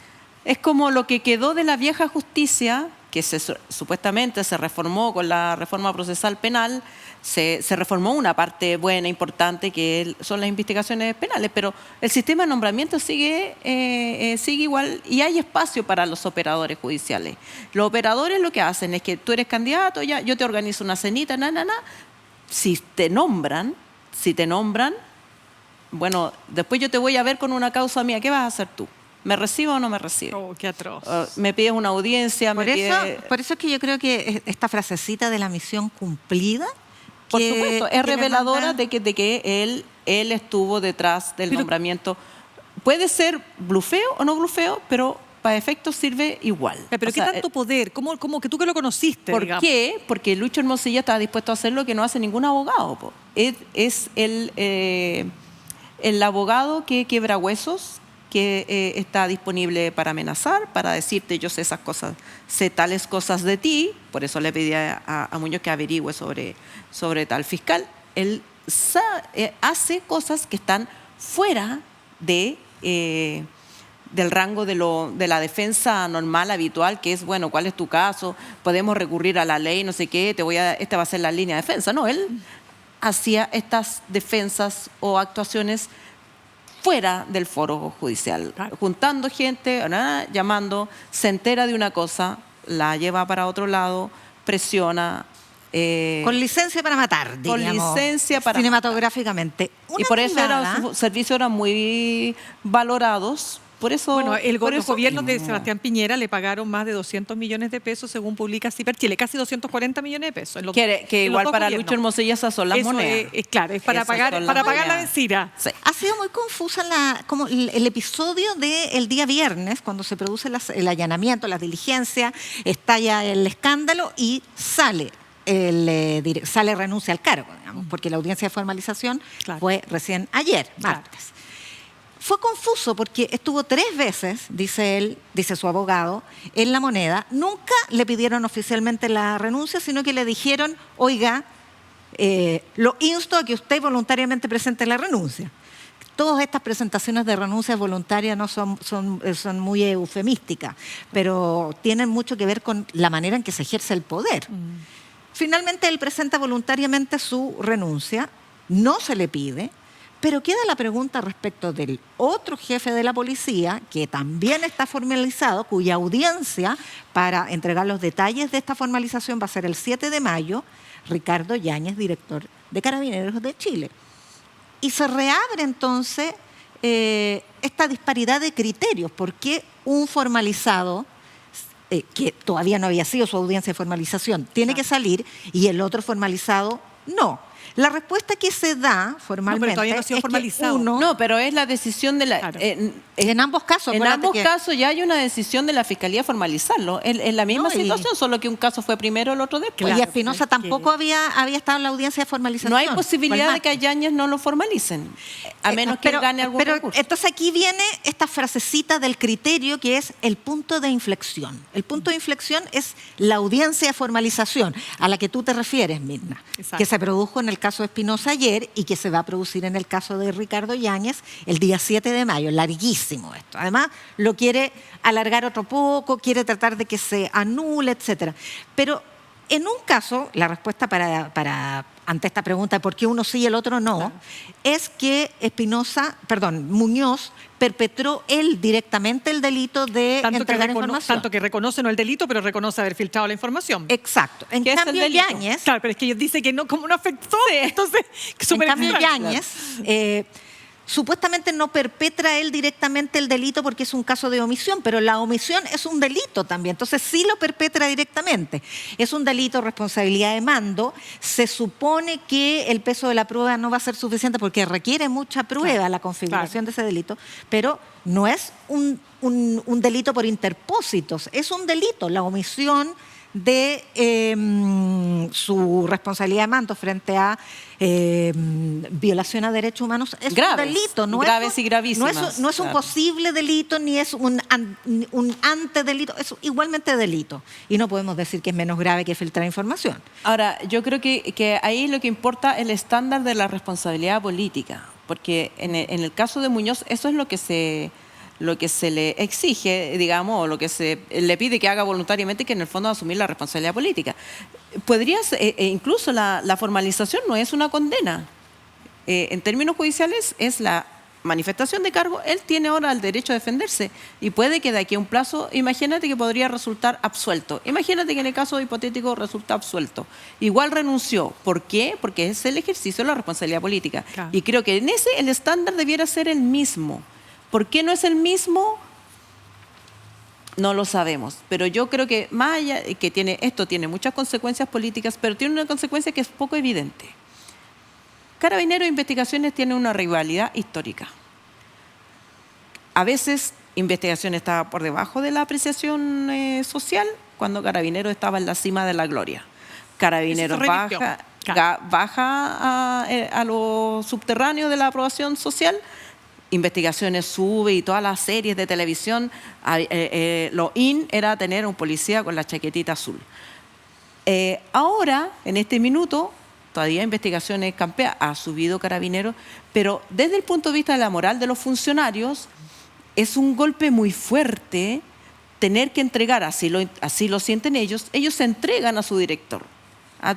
como lo que quedó de la vieja justicia, que supuestamente se reformó con la reforma procesal penal, se reformó una parte buena, importante, que son las investigaciones penales, pero el sistema de nombramiento sigue igual y hay espacio para los operadores judiciales. Los operadores lo que hacen es que tú eres candidato, ya, yo te organizo una cenita, si te nombran, bueno, después yo te voy a ver con una causa mía, ¿qué vas a hacer tú? ¿Me recibo o no me recibo? Oh, qué atroz. Me pides una audiencia, Por eso es que yo creo que esta frasecita de la misión cumplida, por supuesto, es reveladora de que él estuvo detrás del nombramiento. Puede ser blufeo o no blufeo, pero para efectos sirve igual. Pero ¿qué tanto poder? ¿Cómo que tú que lo conociste? ¿Por qué? Porque Lucho Hermosilla estaba dispuesto a hacer lo que no hace ningún abogado. Es el abogado que quiebra huesos, que está disponible para amenazar, para decirte yo sé esas cosas, sé tales cosas de ti, por eso le pedí a Muñoz que averigüe sobre tal fiscal. Él hace cosas que están fuera del rango de la defensa normal, habitual, que es, bueno, ¿cuál es tu caso? Podemos recurrir a la ley, no sé qué, esta va a ser la línea de defensa. No, él hacía estas defensas o actuaciones fuera del foro judicial, juntando gente, llamando, se entera de una cosa, la lleva para otro lado, presiona. Con licencia para matar, diríamos, con licencia para cinematográficamente. Y por eso sus servicios eran muy valorados. Por eso, bueno, los gobiernos de Sebastián Piñera le pagaron más de 200 millones de pesos, según publica Ciper Chile, casi 240 millones de pesos. Que igual para Lucho Hermosilla esas son las monedas. Claro, es para pagar la vencida. Sí. Ha sido muy confusa como el episodio del día viernes, cuando se produce el allanamiento, la diligencia, estalla el escándalo y sale renuncia al cargo, digamos, porque la audiencia de formalización fue recién ayer, martes. Fue confuso porque estuvo 3 veces, dice él, dice su abogado, en La Moneda. Nunca le pidieron oficialmente la renuncia, sino que le dijeron, oiga, lo insto a que usted voluntariamente presente la renuncia. Todas estas presentaciones de renuncias voluntarias no son muy eufemísticas, pero tienen mucho que ver con la manera en que se ejerce el poder. Finalmente él presenta voluntariamente su renuncia, no se le pide, pero queda la pregunta respecto del otro jefe de la policía, que también está formalizado, cuya audiencia para entregar los detalles de esta formalización va a ser el 7 de mayo, Ricardo Yáñez, director de Carabineros de Chile. Y se reabre entonces esta disparidad de criterios. ¿Por qué un formalizado, que todavía no había sido su audiencia de formalización, tiene que salir y el otro formalizado no? La respuesta que se da formalmente pero todavía no ha sido formalizado. No, pero es la decisión de la... Claro. En ambos casos. En ambos casos ya hay una decisión de la Fiscalía a formalizarlo. En la misma situación, solo que un caso fue primero, el otro después. Claro, y Espinosa tampoco había estado en la audiencia de formalización. No hay posibilidad de que a Yáñez no lo formalicen, a menos que él gane algún recurso. Entonces aquí viene esta frasecita del criterio que es el punto de inflexión. El punto de inflexión es la audiencia de formalización a la que tú te refieres, Mirna, que se produjo en el caso de Espinosa ayer y que se va a producir en el caso de Ricardo Yáñez el día 7 de mayo, larguísimo esto. Además, lo quiere alargar otro poco, quiere tratar de que se anule, etcétera. Pero en un caso, la respuesta ante esta pregunta de por qué uno sí y el otro no, es que Muñoz perpetró él directamente el delito de entregar información. Tanto que reconoce no el delito, pero reconoce haber filtrado la información. Exacto. En cambio, Yáñez... Claro, pero es que ellos dicen que no, como no afectó. Sí. Entonces, en cambio, Yáñez supuestamente no perpetra él directamente el delito porque es un caso de omisión, pero la omisión es un delito también, entonces sí lo perpetra directamente. Es un delito, responsabilidad de mando, se supone que el peso de la prueba no va a ser suficiente porque requiere mucha prueba la configuración de ese delito, pero no es un delito por interpósitos, es un delito, la omisión de su responsabilidad de mando frente a violación a derechos humanos es graves, un delito, graves y gravísimas. No es un posible delito ni es un antedelito, es igualmente delito y no podemos decir que es menos grave que filtrar información. Ahora, yo creo que ahí lo que importa es el estándar de la responsabilidad política, porque en el caso de Muñoz eso es lo que se le exige, digamos, o lo que se le pide que haga voluntariamente, que en el fondo asumir la responsabilidad política. Incluso la formalización no es una condena. En términos judiciales es la manifestación de cargo. Él tiene ahora el derecho a defenderse y puede que de aquí a un plazo, imagínate que podría resultar absuelto. Imagínate que en el caso hipotético resulta absuelto. Igual renunció. ¿Por qué? Porque es el ejercicio de la responsabilidad política. Claro. Y creo que en ese el estándar debiera ser el mismo. ¿Por qué no es el mismo? No lo sabemos, pero yo creo que más allá que esto tiene muchas consecuencias políticas, pero tiene una consecuencia que es poco evidente. Carabineros e Investigaciones tienen una rivalidad histórica. A veces Investigación estaba por debajo de la apreciación social cuando Carabineros estaba en la cima de la gloria. Carabineros baja a los subterráneos de la aprobación social. Investigaciones sube y todas las series de televisión, lo in era tener un policía con la chaquetita azul. Ahora, en este minuto, todavía Investigaciones campea, ha subido Carabineros, pero desde el punto de vista de la moral de los funcionarios, es un golpe muy fuerte tener que entregar, así lo sienten ellos se entregan a su director.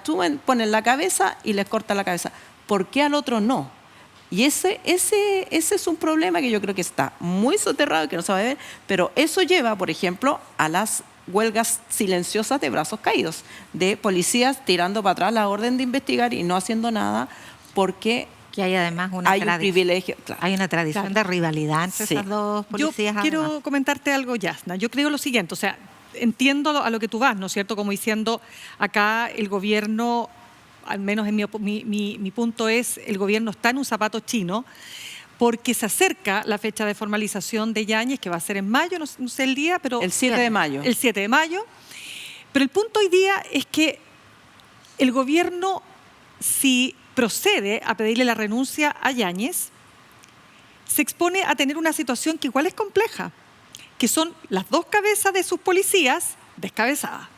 Tú ponen la cabeza y les cortan la cabeza. ¿Por qué al otro no? Y ese es un problema que yo creo que está muy soterrado y que no se va a ver, pero eso lleva, por ejemplo, a las huelgas silenciosas de brazos caídos, de policías tirando para atrás la orden de investigar y no haciendo nada porque que hay además un privilegio. Claro. Hay una tradición de rivalidad entre esas dos policías. Yo quiero comentarte algo, Yasna. Yo creo lo siguiente, o sea, entiendo a lo que tú vas, ¿no es cierto? Como diciendo, acá el gobierno, al menos en mi punto es, el gobierno está en un zapato chino porque se acerca la fecha de formalización de Yáñez, que va a ser en mayo, no sé el día, pero... El 7 de mayo. El 7 de mayo. Pero el punto hoy día es que el gobierno, si procede a pedirle la renuncia a Yáñez, se expone a tener una situación que igual es compleja, que son las dos cabezas de sus policías descabezadas.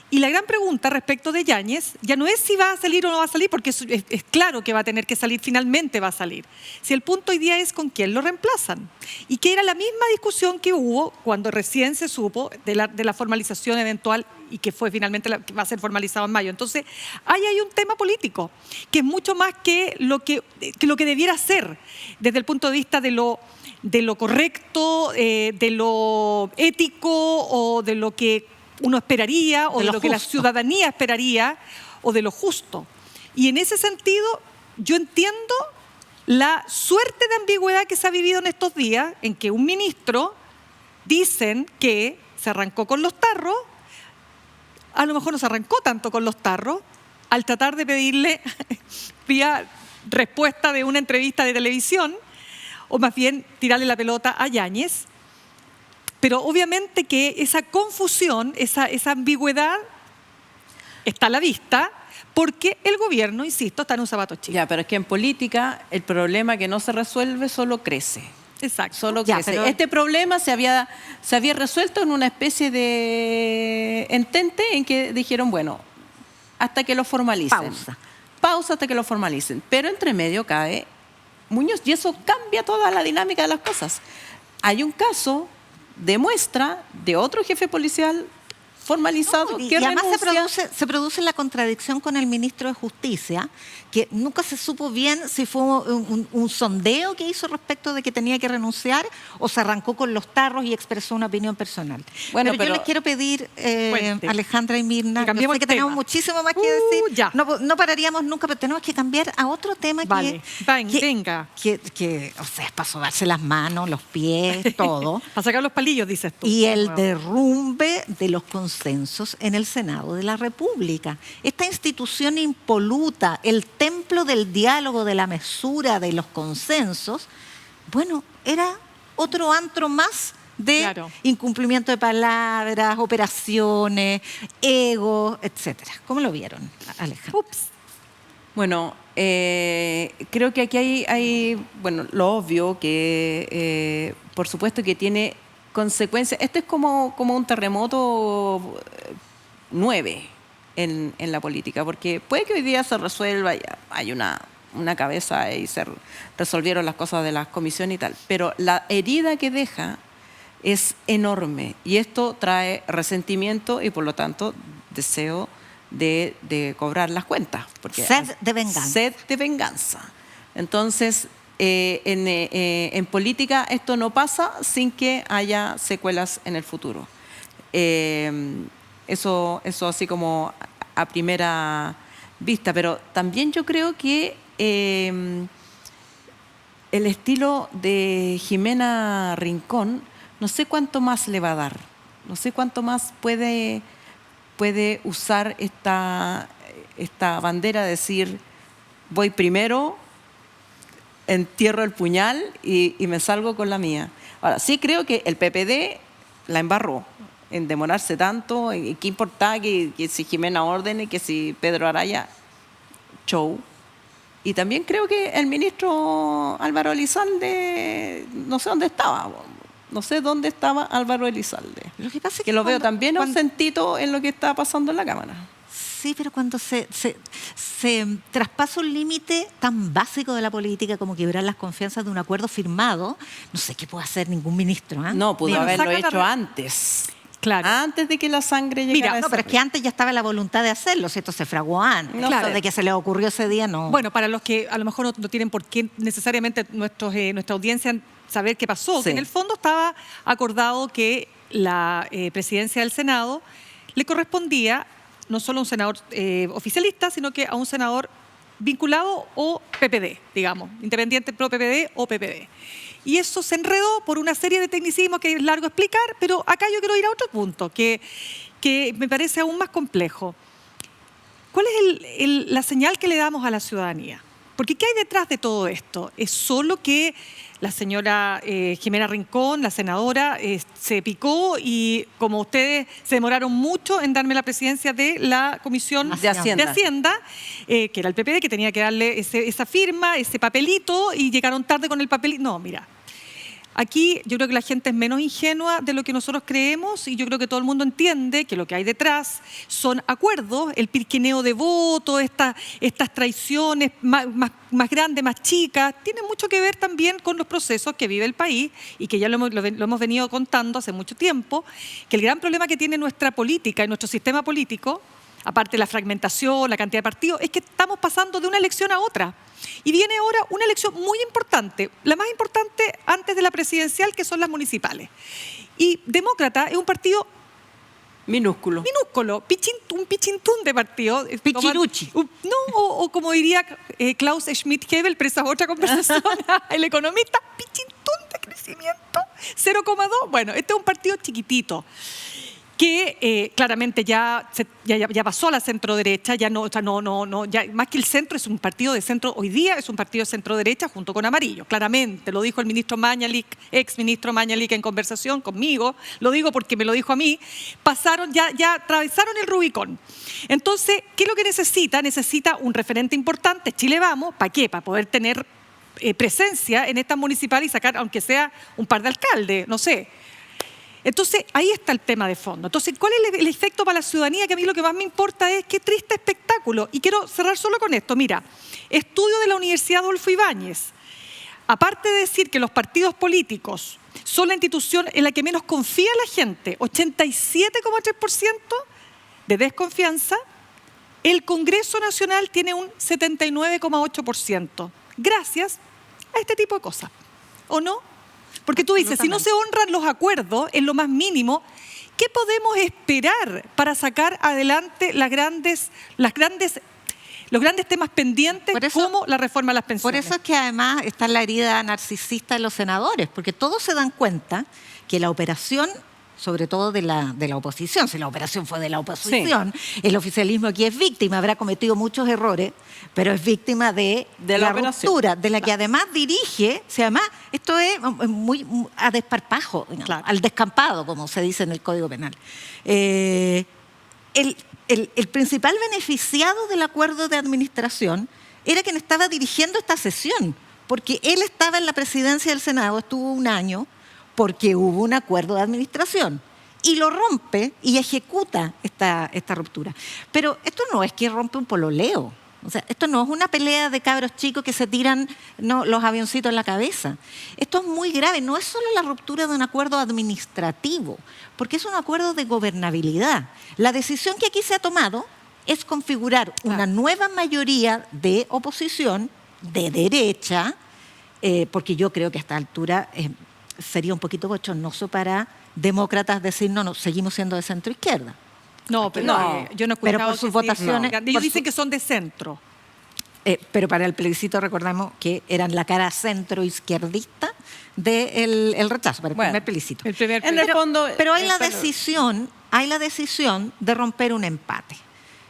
Y la gran pregunta respecto de Yáñez ya no es si va a salir o no va a salir, porque es claro que va a tener que salir, finalmente va a salir. Si el punto hoy día es con quién lo reemplazan. Y que era la misma discusión que hubo cuando recién se supo de la formalización eventual y que fue finalmente que va a ser formalizado en mayo. Entonces, ahí hay un tema político, que es mucho más que lo que debiera ser desde el punto de vista de lo correcto, de lo ético o de lo que uno esperaría o de lo que la ciudadanía esperaría o de lo justo. Y en ese sentido yo entiendo la suerte de ambigüedad que se ha vivido en estos días en que un ministro dicen que se arrancó con los tarros, a lo mejor no se arrancó tanto con los tarros, al tratar de pedirle vía respuesta de una entrevista de televisión o más bien tirarle la pelota a Yáñez. Pero obviamente que esa confusión, esa ambigüedad está a la vista porque el gobierno, insisto, está en un zapato chico. Ya, pero es que en política el problema que no se resuelve solo crece. Exacto. Solo crece. Pero este problema se había resuelto en una especie de entente en que dijeron, bueno, hasta que lo formalicen. Pausa hasta que lo formalicen. Pero entre medio cae Muñoz y eso cambia toda la dinámica de las cosas. Hay un caso... demuestra de otro jefe policial formalizado Y que además renuncia. se produce la contradicción con el ministro de Justicia, que nunca se supo bien si fue un sondeo que hizo respecto de que tenía que renunciar o se arrancó con los tarros y expresó una opinión personal. Bueno, pero yo pero- les quiero pedir, Cuente. Alejandra y Mirna, Que cambiemos yo sé que el tema. tenemos muchísimo más que decir, ya. no pararíamos nunca, pero tenemos que cambiar a otro tema Vale, venga. que, o sea, es para sobarse las manos, los pies, todo. Para sacar los palillos, dices tú. Y el Bueno. derrumbe de los consensos en el Senado de la República. Esta institución impoluta, el templo del diálogo, de la mesura, de los consensos, bueno, era otro antro más de Claro. incumplimiento de palabras, operaciones, egos, etcétera. ¿Cómo lo vieron, Alejandra? Ups. Bueno, creo que aquí hay, bueno, lo obvio que por supuesto que tiene consecuencias. Esto es como un terremoto 9 en la política, porque puede que hoy día se resuelva, ya hay una cabeza y se resolvieron las cosas de las comisiones y tal, pero la herida que deja es enorme y esto trae resentimiento y por lo tanto deseo de cobrar las cuentas. Porque Sed de venganza. Sed de venganza. Entonces, en política esto no pasa sin que haya secuelas en el futuro. Eso así como a primera vista, pero también yo creo que el estilo de Jimena Rincón, no sé cuánto más le va a dar, no sé cuánto más puede usar esta bandera, de decir, voy primero, entierro el puñal y me salgo con la mía. Ahora, sí creo que el PPD la embarró en demorarse tanto, y qué importaba que si Jimena ordene, que si Pedro Araya, show. Y también creo que el ministro Álvaro Elizalde, no sé dónde estaba, Álvaro Elizalde. Lo que pasa es Que lo veo cuando- también cuando- ausentito en lo que está pasando en la Cámara. Sí, pero cuando se traspasa un límite tan básico de la política como quebrar las confianzas de un acuerdo firmado, no sé qué puede hacer ningún ministro. No, pudo Ni- haberlo saca la hecho re- antes. Claro. Antes de que la sangre llegara a No, esa pero es que antes ya estaba la voluntad de hacerlo, si esto se fraguó antes. No Claro. sé. De que se le ocurrió ese día, no. Bueno, para los que a lo mejor no tienen por qué necesariamente nuestra audiencia saber qué pasó, Sí. que en el fondo estaba acordado que la presidencia del Senado le correspondía no solo a un senador oficialista, sino que a un senador vinculado o PPD, digamos, independiente pro PPD o PPD. Y eso se enredó por una serie de tecnicismos que es largo explicar, pero acá yo quiero ir a otro punto que me parece aún más complejo. ¿Cuál es la señal que le damos a la ciudadanía? Porque ¿qué hay detrás de todo esto? ¿Es solo que la señora Jimena Rincón, la senadora, se picó y como ustedes se demoraron mucho en darme la presidencia de la Comisión De Hacienda. que era el PPD, que tenía que darle esa firma, ese papelito, y llegaron tarde con el papelito? No, mira. Aquí yo creo que la gente es menos ingenua de lo que nosotros creemos y yo creo que todo el mundo entiende que lo que hay detrás son acuerdos, el pirquineo de votos, estas traiciones más grandes, más chicas, tienen mucho que ver también con los procesos que vive el país y que ya lo hemos venido contando hace mucho tiempo, que el gran problema que tiene nuestra política y nuestro sistema político, aparte de la fragmentación, la cantidad de partidos, es que estamos pasando de una elección a otra. Y viene ahora una elección muy importante, la más importante antes de la presidencial, que son las municipales. Y Demócrata es un partido minúsculo, un pichintún de partido. Pichiruchi. O como diría Klaus Schmidt-Hebel, pero esa es otra conversación, el economista, pichintún de crecimiento, 0,2. Bueno, este es un partido chiquitito que claramente ya pasó a la centro-derecha, ya más que el centro, es un partido de centro, hoy día es un partido de centro-derecha junto con Amarillo, claramente, lo dijo el ministro Mañalich, ex ministro Mañalich en conversación conmigo, lo digo porque me lo dijo a mí, ya atravesaron el Rubicón. Entonces, ¿qué es lo que necesita? Necesita un referente importante, Chile Vamos, ¿para qué? Para poder tener presencia en estas municipales y sacar, aunque sea un par de alcaldes, no sé. Entonces, ahí está el tema de fondo. Entonces, ¿cuál es el efecto para la ciudadanía? Que a mí lo que más me importa es qué triste espectáculo. Y quiero cerrar solo con esto. Mira, estudio de la Universidad Adolfo Ibáñez. Aparte de decir que los partidos políticos son la institución en la que menos confía la gente, 87,3% de desconfianza. El Congreso Nacional tiene un 79,8%, gracias a este tipo de cosas, ¿o no? Porque tú dices, si no se honran los acuerdos en lo más mínimo, ¿qué podemos esperar para sacar adelante los grandes temas pendientes como la reforma a las pensiones? Por eso es que además está la herida narcisista de los senadores, porque todos se dan cuenta que la operación, sobre todo de la oposición, si la operación fue de la oposición, el oficialismo aquí es víctima, habrá cometido muchos errores, pero es víctima de la ruptura, de la que además dirige, además esto es muy a desparpajo, digamos, al descampado, como se dice en el Código Penal. El principal beneficiado del acuerdo de administración era quien estaba dirigiendo esta sesión, porque él estaba en la presidencia del Senado, estuvo un año, porque hubo un acuerdo de administración y lo rompe y ejecuta esta ruptura. Pero esto no es que rompe un pololeo. O sea, esto no es una pelea de cabros chicos que se tiran los avioncitos en la cabeza. Esto es muy grave. No es solo la ruptura de un acuerdo administrativo, porque es un acuerdo de gobernabilidad. La decisión que aquí se ha tomado es configurar una nueva mayoría de oposición de derecha, porque yo creo que a esta altura sería un poquito bochornoso para demócratas decir, no, seguimos siendo de centro-izquierda. No, pero yo no he escuchado. Pero por sus votaciones... Ellos dicen que son de centro. Pero para el plebiscito recordamos que eran la cara centro-izquierdista del rechazo, para el primer plebiscito. En el fondo, pero hay la decisión de romper un empate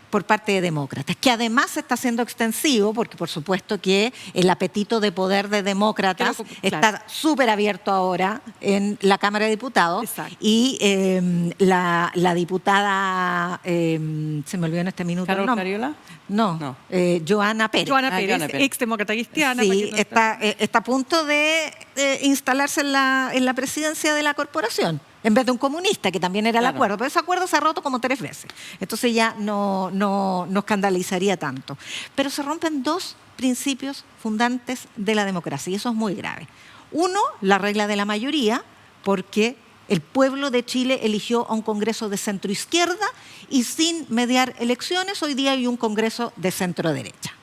por parte de demócratas, que además está siendo extensivo, porque por supuesto que el apetito de poder de demócratas está súper abierto ahora en la Cámara de Diputados. Exacto. Y la diputada, se me olvidó en este minuto el nombre. ¿Cariola? No. Joana Pérez. Joana Pérez, ex demócrata cristiana. Sí, está a punto de instalarse en la presidencia de la corporación, en vez de un comunista, que también era el acuerdo. Pero ese acuerdo se ha roto como 3 veces. Entonces ya no escandalizaría tanto. Pero se rompen 2 principios fundantes de la democracia, y eso es muy grave. Uno, la regla de la mayoría, porque el pueblo de Chile eligió a un Congreso de centro-izquierda y sin mediar elecciones, hoy día hay un Congreso de centro-derecha.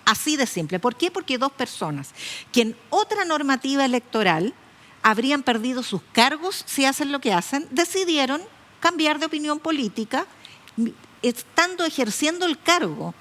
Así de simple. ¿Por qué? Porque 2 personas que en otra normativa electoral habrían perdido sus cargos si hacen lo que hacen, decidieron cambiar de opinión política estando ejerciendo el cargo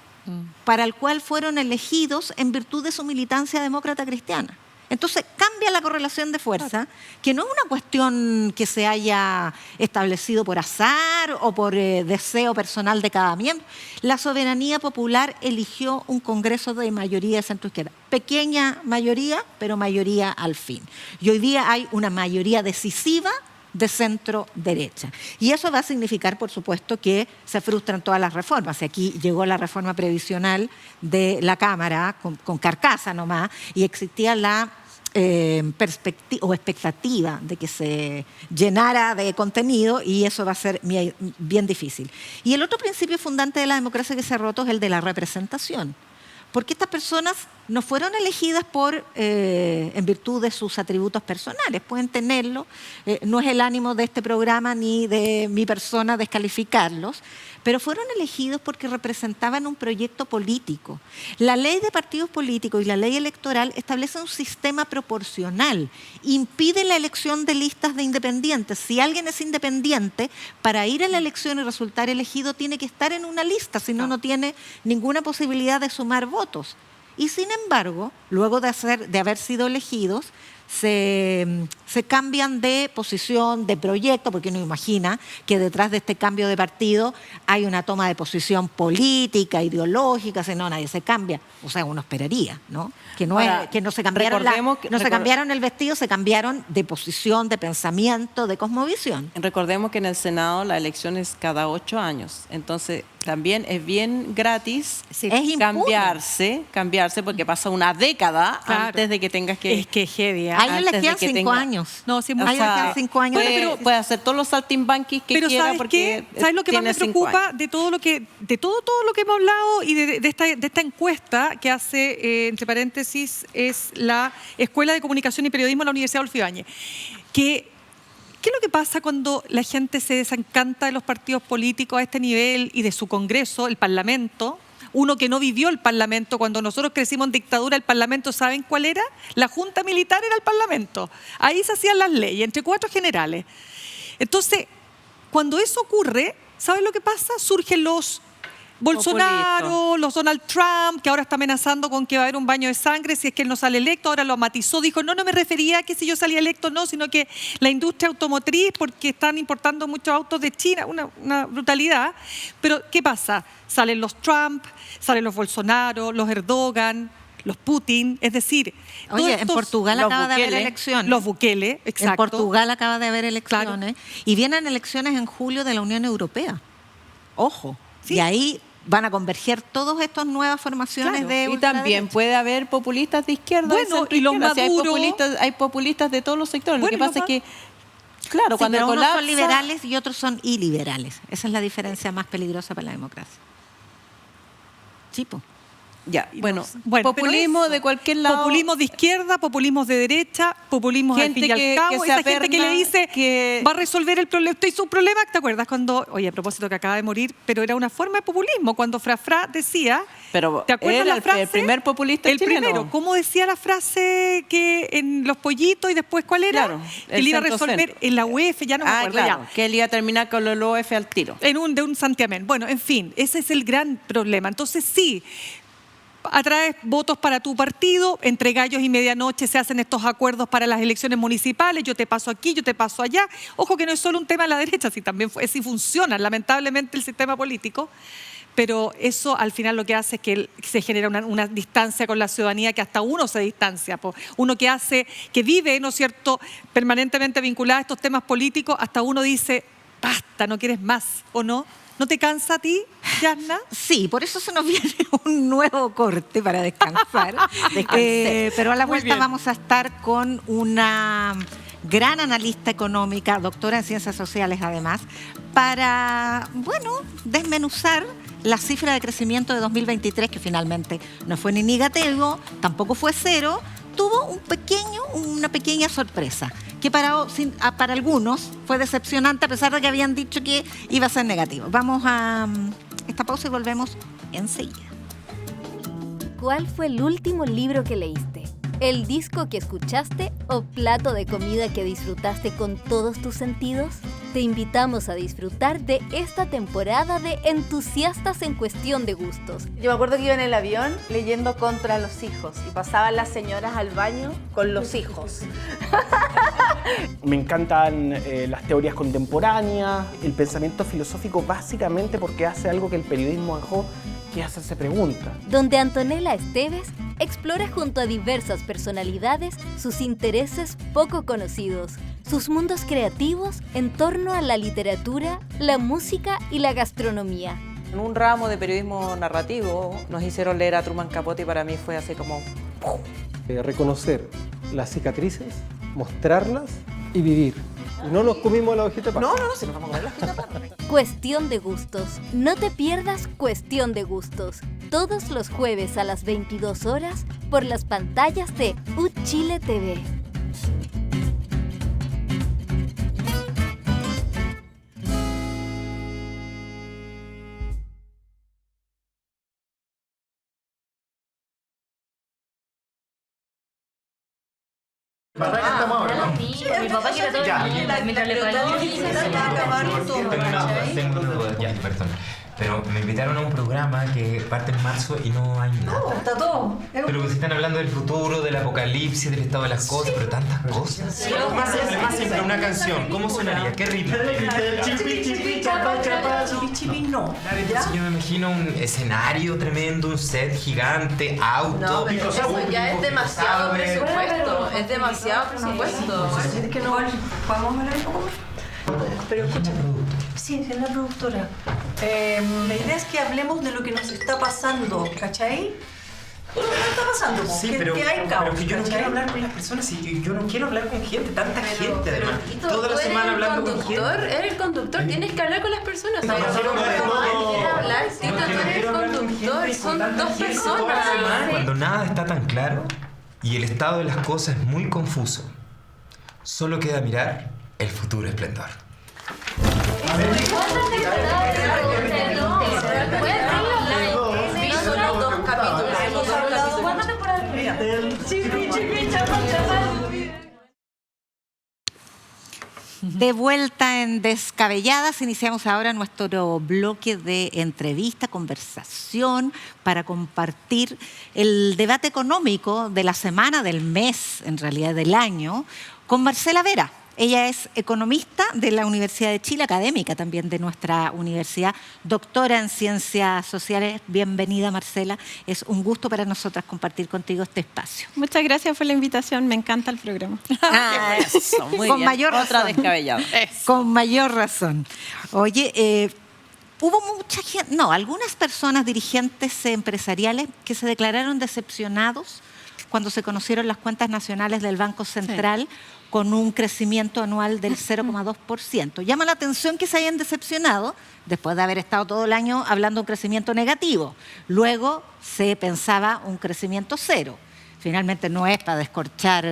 para el cual fueron elegidos en virtud de su militancia demócrata cristiana. Entonces cambia la correlación de fuerza, que no es una cuestión que se haya establecido por azar o por deseo personal de cada miembro. La soberanía popular eligió un Congreso de mayoría de centro-izquierda. Pequeña mayoría, pero mayoría al fin. Y hoy día hay una mayoría decisiva de centro-derecha. Y eso va a significar, por supuesto, que se frustran todas las reformas. Y aquí llegó la reforma previsional de la Cámara con carcasa nomás, y existía la expectativa de que se llenara de contenido, y eso va a ser bien difícil. Y el otro principio fundante de la democracia que se ha roto es el de la representación. Porque estas personas no fueron elegidas en virtud de sus atributos personales, pueden tenerlo, no es el ánimo de este programa ni de mi persona descalificarlos, pero fueron elegidos porque representaban un proyecto político. La ley de partidos políticos y la ley electoral establecen un sistema proporcional, impide la elección de listas de independientes. Si alguien es independiente, para ir a la elección y resultar elegido tiene que estar en una lista, si no, no tiene ninguna posibilidad de sumar votos. Y sin embargo, luego de haber sido elegidos, se cambian de posición, de proyecto, porque uno imagina que detrás de este cambio de partido hay una toma de posición política, ideológica, si no, nadie se cambia. O sea, uno esperaría, ¿no? Que no se cambiaron cambiaron el vestido, se cambiaron de posición, de pensamiento, de cosmovisión. Recordemos que en el Senado la elección es cada 8 años, entonces también es bien gratis cambiarse, porque pasa una década antes de que tengas que... Es que es heavy. A ellos les quedan 5 años. No, si les quedan 5 años. Puede hacer todos los saltimbanquis que quiera, porque ¿sabes lo que más me preocupa de todo lo que hemos hablado y de esta encuesta que hace, entre paréntesis, es la Escuela de Comunicación y Periodismo de la Universidad Adolfo Ibáñez? ¿Qué es lo que pasa cuando la gente se desencanta de los partidos políticos a este nivel y de su Congreso, el Parlamento? Uno que no vivió el Parlamento, cuando nosotros crecimos en dictadura, el Parlamento, ¿saben cuál era? La Junta Militar era el Parlamento. Ahí se hacían las leyes, entre 4 generales. Entonces, cuando eso ocurre, ¿saben lo que pasa? Surgen los Bolsonaro, los Donald Trump, que ahora está amenazando con que va a haber un baño de sangre si es que él no sale electo. Ahora lo matizó, dijo, no me refería a que si yo salía electo, no, sino que la industria automotriz, porque están importando muchos autos de China, una brutalidad. Pero, ¿qué pasa? Salen los Trump, salen los Bolsonaro, los Erdogan, los Putin, es decir... Oye, en Portugal acaba de haber elecciones. Los Bukele, exacto. En Portugal acaba de haber elecciones. Claro. Y vienen elecciones en julio de la Unión Europea. Ojo. Sí. Y ahí van a converger todas estas nuevas formaciones de y también puede haber populistas de izquierda. Bueno, y los Maduro... hay populistas de todos los sectores. Bueno, lo que pasa es que, claro, sí, cuando pero colapsa... unos son liberales y otros son iliberales. Esa es la diferencia más peligrosa para la democracia. Chipo. Ya, bueno, populismo de cualquier lado. Populismo de izquierda, populismo de derecha, populismo de fin y al cabo. Esa gente que le dice que va a resolver el problema. Usted hizo un problema, ¿te acuerdas? Cuando, oye, a propósito que acaba de morir, pero era una forma de populismo. Cuando Frafra decía, pero ¿te acuerdas era la frase? El primer populista el chileno. Primero. ¿Cómo decía la frase que en los pollitos y después cuál era? Claro, que él iba a resolver en la UEF, ya no me acuerdo. Claro, ya. que él iba a terminar con el UEF al tiro. De un santiamén. Bueno, en fin, ese es el gran problema. Entonces, sí, atraes votos para tu partido, entre gallos y medianoche se hacen estos acuerdos para las elecciones municipales, yo te paso aquí, yo te paso allá. Ojo que no es solo un tema de la derecha, sí funciona lamentablemente el sistema político, pero eso al final lo que hace es que se genera una distancia con la ciudadanía, que hasta uno se distancia. Uno que vive, ¿no es cierto?, permanentemente vinculado a estos temas políticos, hasta uno dice, basta, no quieres más, ¿o no? ¿No te cansa a ti, Yarna? Sí, por eso se nos viene un nuevo corte para descansar. Pero a la vuelta vamos a estar con una gran analista económica, doctora en ciencias sociales además, para, desmenuzar la cifra de crecimiento de 2023, que finalmente no fue ni negativo, tampoco fue cero, tuvo una pequeña sorpresa, que para algunos fue decepcionante, a pesar de que habían dicho que iba a ser negativo. Vamos a esta pausa y volvemos enseguida. ¿Cuál fue el último libro que leíste? ¿El disco que escuchaste o plato de comida que disfrutaste con todos tus sentidos? Te invitamos a disfrutar de esta temporada de Entusiastas en Cuestión de Gustos. Yo me acuerdo que iba en el avión leyendo Contra los hijos y pasaban las señoras al baño con los hijos. Me encantan las teorías contemporáneas, el pensamiento filosófico, básicamente porque hace algo que el periodismo dejó, que es hacerse preguntas. Donde Antonella Esteves explora junto a diversas personalidades sus intereses poco conocidos, sus mundos creativos en torno a la literatura, la música y la gastronomía. En un ramo de periodismo narrativo nos hicieron leer a Truman Capote y para mí fue así como... Reconocer las cicatrices, mostrarlas y vivir. Y no nos comimos la hojita de paja. No, si nos vamos a comer la hojita de paja. Cuestión de Gustos. No te pierdas Cuestión de Gustos. Todos los jueves a las 22 horas por las pantallas de UChile TV. Papá, ya estamos ahora. Mi papá quiere todo mientras le pagamos. Tengo una duda, ya, perdón. Pero me invitaron a un programa que parte en marzo y no hay nada. No, está todo. Pero que se están hablando del futuro, del apocalipsis, del estado de las cosas, pero tantas cosas. Más simple, una canción. ¿Cómo sonaría? ¿Qué ritmo? Chipi, chipi, chapa, chapa, chipi, chipi, no. Entonces yo me imagino un escenario tremendo, un set gigante, auto. No, pero eso ya es demasiado presupuesto. Es demasiado presupuesto. Es que no podemos hablar un poco más. Pero escucha, sí, es la productora. La idea es que hablemos de lo que nos está pasando, ¿cachai? Lo que nos está pasando, sí, que hay caos. Pero que yo no quiero hablar con las personas, yo no quiero hablar con gente, tanta gente además. Toda la semana hablando con gente. Eres el conductor, tienes que hablar con las personas. No quieres hablar, Tito, tú eres el conductor, son dos personas. Cuando nada está tan claro y el estado de las cosas es muy confuso, Solo queda mirar el futuro esplendor. De vuelta en Descabelladas, iniciamos ahora nuestro bloque de entrevista, conversación, para compartir el debate económico de la semana, del mes, en realidad del año, con Marcela Vera. Ella es economista de la Universidad de Chile, académica también de nuestra universidad, doctora en Ciencias Sociales. Bienvenida, Marcela. Es un gusto para nosotras compartir contigo este espacio. Muchas gracias por la invitación. Me encanta el programa. Eso, muy con bien. mayor Otra razón. descabellada. Con mayor razón. Oye, hubo mucha gente, no, algunas personas, dirigentes empresariales, que se declararon decepcionados cuando se conocieron las cuentas nacionales del Banco Central, con un crecimiento anual del 0,2%. Llama la atención que se hayan decepcionado después de haber estado todo el año hablando de un crecimiento negativo. Luego se pensaba un crecimiento cero. Finalmente no es para descorchar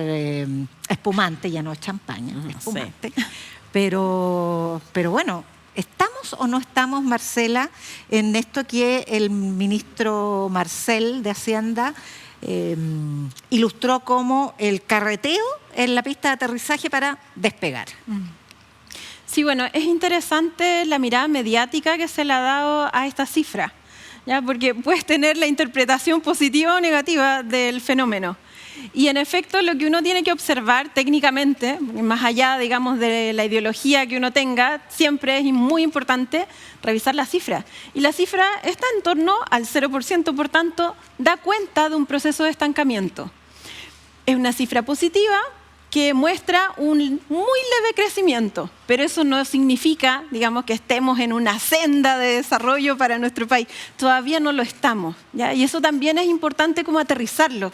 espumante, ya no es champaña, espumante. Sí. Pero bueno, ¿estamos o no estamos, Marcela, en esto que el ministro Marcel de Hacienda ilustró como el carreteo en la pista de aterrizaje para despegar? Sí, bueno, es interesante la mirada mediática que se le ha dado a esta cifra, ¿ya? Porque puedes tener la interpretación positiva o negativa del fenómeno. Y en efecto, lo que uno tiene que observar técnicamente, más allá, digamos, de la ideología que uno tenga, siempre es muy importante revisar la cifra. Y la cifra está en torno al 0%, por tanto, da cuenta de un proceso de estancamiento. Es una cifra positiva que muestra un muy leve crecimiento, pero eso no significa, digamos, que estemos en una senda de desarrollo para nuestro país. Todavía no lo estamos, ¿ya? Y eso también es importante como aterrizarlo.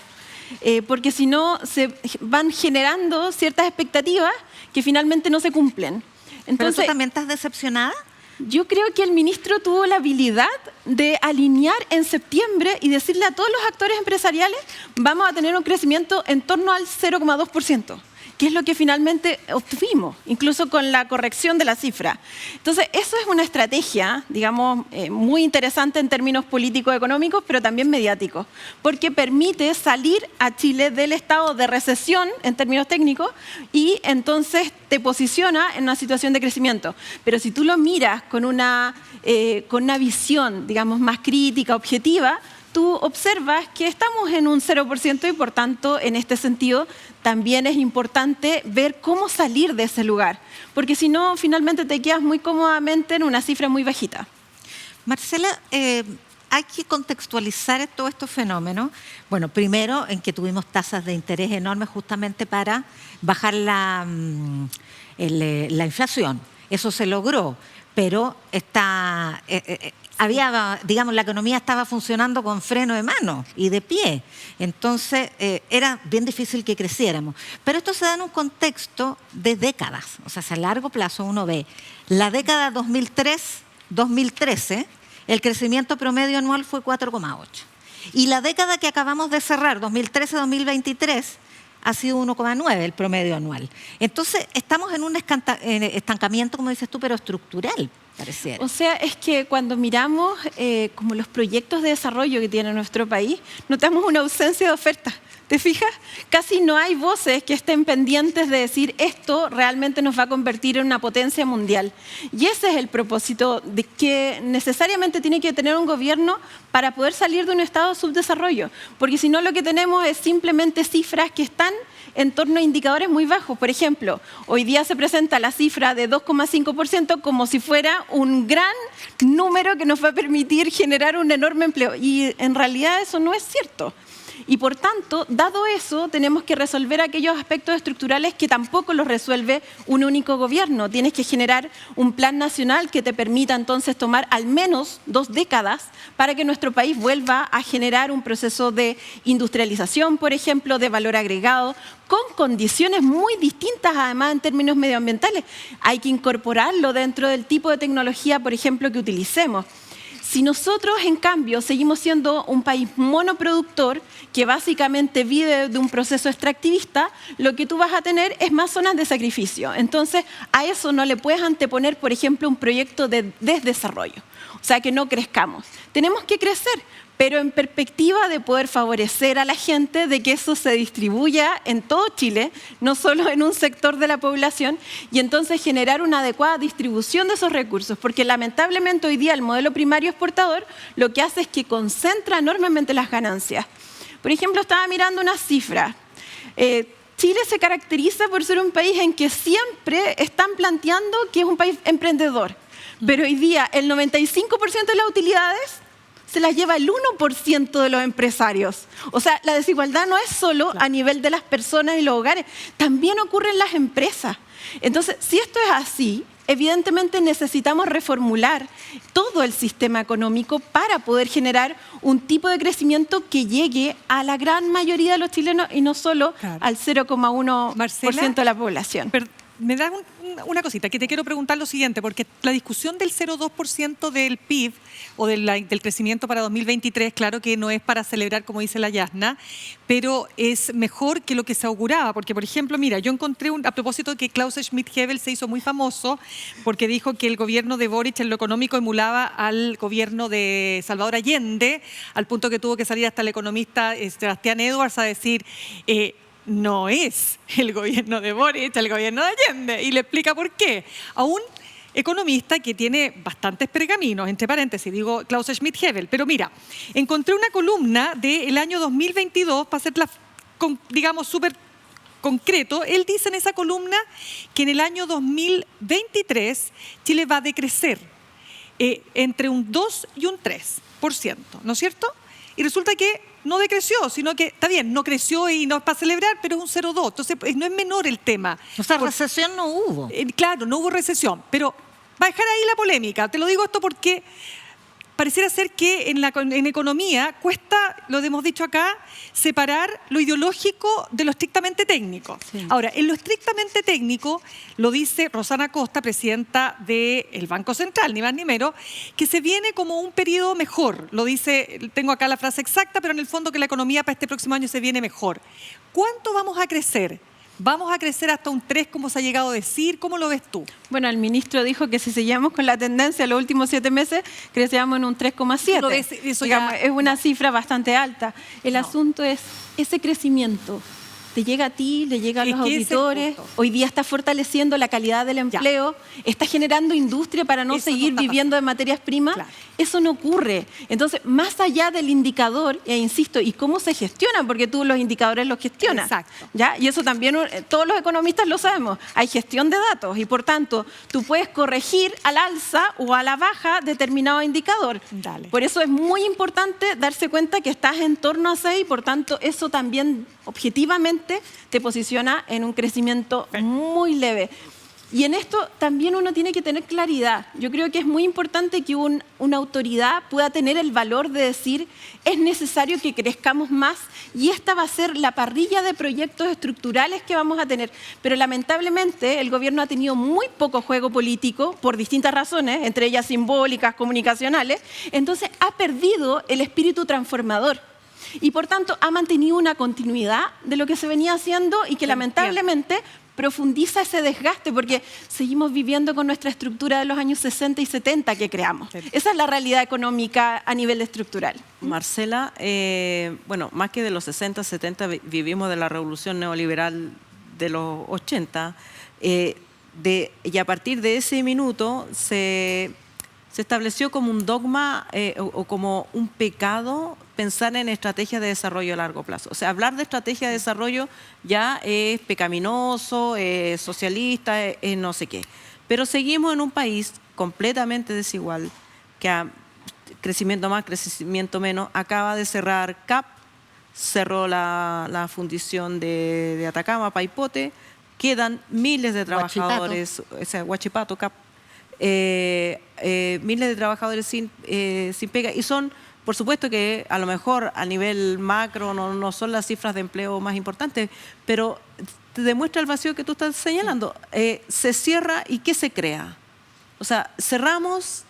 Porque si no se van generando ciertas expectativas que finalmente no se cumplen. Entonces, ¿pero tú también estás decepcionada? Yo creo que el ministro tuvo la habilidad de alinear en septiembre y decirle a todos los actores empresariales: vamos a tener un crecimiento en torno al 0,2%. que es lo que finalmente obtuvimos, incluso con la corrección de la cifra. Entonces, eso es una estrategia, digamos, muy interesante en términos político-económicos, pero también mediáticos, porque permite salir a Chile del estado de recesión, en términos técnicos, y entonces te posiciona en una situación de crecimiento. Pero si tú lo miras con una visión, digamos, más crítica, objetiva, tú observas que estamos en un 0% y por tanto, en este sentido, también es importante ver cómo salir de ese lugar, porque si no, finalmente te quedas muy cómodamente en una cifra muy bajita. Marcela, hay que contextualizar todos estos fenómenos. Bueno, primero, en que tuvimos tasas de interés enormes justamente para bajar la inflación. Eso se logró, pero digamos, la economía estaba funcionando con freno de mano y de pie. Entonces, era bien difícil que creciéramos. Pero esto se da en un contexto de décadas. O sea, a largo plazo uno ve la década 2003-2013, el crecimiento promedio anual fue 4,8. Y la década que acabamos de cerrar, 2013-2023, ha sido 1,9 el promedio anual. Entonces, estamos en un estancamiento, como dices tú, pero estructural, pareciera. O sea, es que cuando miramos como los proyectos de desarrollo que tiene nuestro país, notamos una ausencia de oferta. ¿Te fijas? Casi no hay voces que estén pendientes de decir esto realmente nos va a convertir en una potencia mundial. Y ese es el propósito de que necesariamente tiene que tener un gobierno para poder salir de un estado de subdesarrollo. Porque si no, lo que tenemos es simplemente cifras que están en torno a indicadores muy bajos. Por ejemplo, hoy día se presenta la cifra de 2,5% como si fuera un gran número que nos va a permitir generar un enorme empleo. Y en realidad eso no es cierto. Y por tanto, dado eso, tenemos que resolver aquellos aspectos estructurales que tampoco los resuelve un único gobierno. Tienes que generar un plan nacional que te permita entonces tomar al menos 2 décadas para que nuestro país vuelva a generar un proceso de industrialización, por ejemplo, de valor agregado, con condiciones muy distintas además en términos medioambientales. Hay que incorporarlo dentro del tipo de tecnología, por ejemplo, que utilicemos. Si nosotros, en cambio, seguimos siendo un país monoproductor que básicamente vive de un proceso extractivista, lo que tú vas a tener es más zonas de sacrificio. Entonces, a eso no le puedes anteponer, por ejemplo, un proyecto de desdesarrollo. O sea, que no crezcamos. Tenemos que crecer, pero en perspectiva de poder favorecer a la gente, de que eso se distribuya en todo Chile, no solo en un sector de la población, y entonces generar una adecuada distribución de esos recursos, porque lamentablemente hoy día el modelo primario exportador lo que hace es que concentra enormemente las ganancias. Por ejemplo, estaba mirando una cifra. Chile se caracteriza por ser un país en que siempre están planteando que es un país emprendedor, pero hoy día el 95% de las utilidades se las lleva el 1% de los empresarios. O sea, la desigualdad no es solo a nivel de las personas y los hogares, también ocurre en las empresas. Entonces, si esto es así, evidentemente necesitamos reformular todo el sistema económico para poder generar un tipo de crecimiento que llegue a la gran mayoría de los chilenos y no solo al 0,1% de la población. Me da una cosita, que te quiero preguntar lo siguiente, porque la discusión del 0,2% del PIB o del crecimiento para 2023, claro que no es para celebrar, como dice la Yasna, pero es mejor que lo que se auguraba, porque, por ejemplo, mira, yo encontré, a propósito de que Klaus Schmidt-Hebel se hizo muy famoso porque dijo que el gobierno de Boric en lo económico emulaba al gobierno de Salvador Allende, al punto que tuvo que salir hasta el economista Sebastián Edwards a decir... no es el gobierno de Boric, el gobierno de Allende. Y le explica por qué. A un economista que tiene bastantes pergaminos, entre paréntesis, digo Klaus Schmidt-Hebel. Pero mira, encontré una columna del año 2022, para hacerla, digamos, súper concreto. Él dice en esa columna que en el año 2023 Chile va a decrecer entre un 2 y un 3%, ¿no es cierto? Y resulta que no decreció, sino que, está bien, no creció y no es para celebrar, pero es un 0,2. Entonces, no es menor el tema. O sea, recesión no hubo. Claro, no hubo recesión, pero va a dejar ahí la polémica. Te lo digo esto porque pareciera ser que en economía cuesta, lo hemos dicho acá, separar lo ideológico de lo estrictamente técnico. Sí. Ahora, en lo estrictamente técnico, lo dice Rosana Costa, presidenta del Banco Central, ni más ni menos, que se viene como un periodo mejor. Lo dice, tengo acá la frase exacta, pero en el fondo que la economía para este próximo año se viene mejor. ¿Cuánto vamos a crecer? ¿Vamos a crecer hasta un 3, como se ha llegado a decir? ¿Cómo lo ves tú? Bueno, el ministro dijo que si seguíamos con la tendencia los últimos 7 meses, crecíamos en un 3,7. Eso digamos, es una cifra bastante alta. El asunto es ese crecimiento. Te llega a ti, le llega a los auditores. Hoy día está fortaleciendo la calidad del empleo, está generando industria para no seguir viviendo de materias primas. Claro. Eso no ocurre. Entonces, más allá del indicador, e insisto, y cómo se gestiona, porque tú los indicadores los gestionas. Exacto. ¿Ya? Y eso también todos los economistas lo sabemos. Hay gestión de datos y, por tanto, tú puedes corregir al alza o a la baja determinado indicador. Dale. Por eso es muy importante darse cuenta que estás en torno a 6 y, por tanto, eso también objetivamente te posiciona en un crecimiento muy leve. Y en esto también uno tiene que tener claridad. Yo creo que es muy importante que una autoridad pueda tener el valor de decir es necesario que crezcamos más y esta va a ser la parrilla de proyectos estructurales que vamos a tener. Pero lamentablemente el gobierno ha tenido muy poco juego político por distintas razones, entre ellas simbólicas, comunicacionales. Entonces ha perdido el espíritu transformador. Y por tanto ha mantenido una continuidad de lo que se venía haciendo y que lamentablemente profundiza ese desgaste porque seguimos viviendo con nuestra estructura de los años 60 y 70 que creamos. Esa es la realidad económica a nivel estructural. Marcela, bueno, más que de los 60, 70 vivimos de la revolución neoliberal de los 80 y a partir de ese minuto se estableció como un dogma o como un pecado pensar en estrategias de desarrollo a largo plazo. O sea, hablar de estrategia de desarrollo ya es pecaminoso, es socialista, es no sé qué. Pero seguimos en un país completamente desigual, que crecimiento más, crecimiento menos. Acaba de cerrar CAP, cerró la fundición de Atacama, Paipote, quedan miles de trabajadores, o sea, Huachipato, CAP, miles de trabajadores sin pega y son, por supuesto que a lo mejor a nivel macro no son las cifras de empleo más importantes, pero te demuestra el vacío que tú estás señalando. Se cierra y ¿qué se crea? O sea, cerramos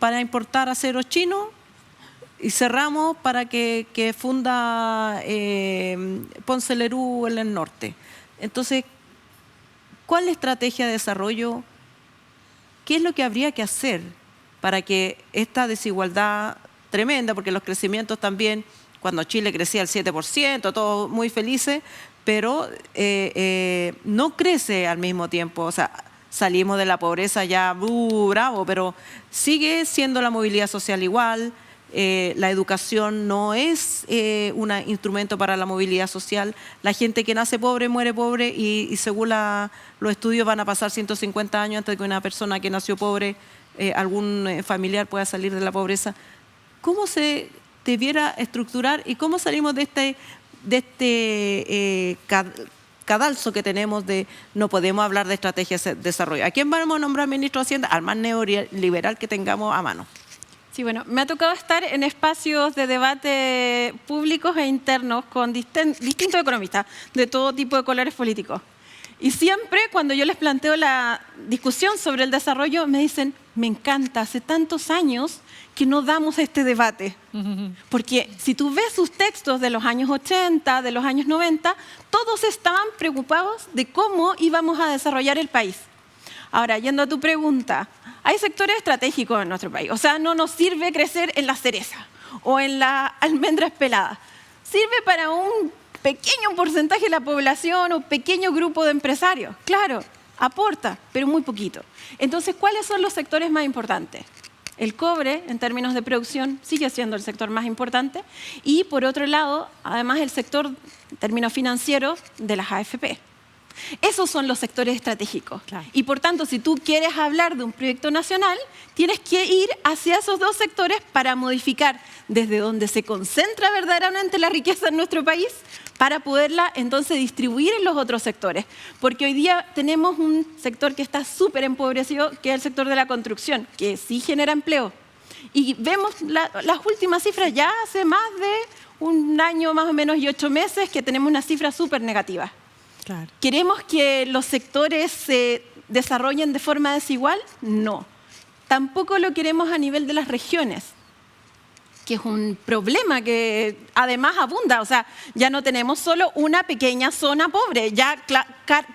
para importar acero chino y cerramos para que funda Ponce Lerú en el norte. Entonces, ¿cuál es la estrategia de desarrollo? ¿Qué es lo que habría que hacer para que esta desigualdad tremenda, porque los crecimientos también, cuando Chile crecía al 7%, todos muy felices, pero no crece al mismo tiempo? O sea, salimos de la pobreza ya, bravo, pero sigue siendo la movilidad social igual. La educación no es un instrumento para la movilidad social. La gente que nace pobre muere pobre y según los estudios van a pasar 150 años antes de que una persona que nació pobre, algún familiar pueda salir de la pobreza. ¿Cómo se debiera estructurar y cómo salimos de este cadalso que tenemos de no podemos hablar de estrategias de desarrollo? ¿A quién vamos a nombrar ministro de Hacienda? Al más neoliberal que tengamos a mano. Sí, bueno, me ha tocado estar en espacios de debate públicos e internos con distintos economistas de todo tipo de colores políticos. Y siempre cuando yo les planteo la discusión sobre el desarrollo, me dicen, me encanta, hace tantos años que no damos este debate. Porque si tú ves sus textos de los años 80, de los años 90, todos estaban preocupados de cómo íbamos a desarrollar el país. Ahora, yendo a tu pregunta, hay sectores estratégicos en nuestro país. O sea, no nos sirve crecer en la cereza o en las almendras peladas. Sirve para un pequeño porcentaje de la población o pequeño grupo de empresarios. Claro, aporta, pero muy poquito. Entonces, ¿cuáles son los sectores más importantes? El cobre, en términos de producción, sigue siendo el sector más importante. Y, por otro lado, además, el sector, en términos financieros, de las AFP. Esos son los sectores estratégicos. Claro. Y por tanto, si tú quieres hablar de un proyecto nacional, tienes que ir hacia esos dos sectores para modificar desde donde se concentra verdaderamente la riqueza en nuestro país para poderla entonces distribuir en los otros sectores. Porque hoy día tenemos un sector que está súper empobrecido, que es el sector de la construcción, que sí genera empleo. Y vemos las últimas cifras ya hace más de un año más o menos y 8 meses que tenemos una cifra súper negativa. Claro. ¿Queremos que los sectores se desarrollen de forma desigual? No. Tampoco lo queremos a nivel de las regiones, que es un problema que además abunda. O sea, ya no tenemos solo una pequeña zona pobre, ya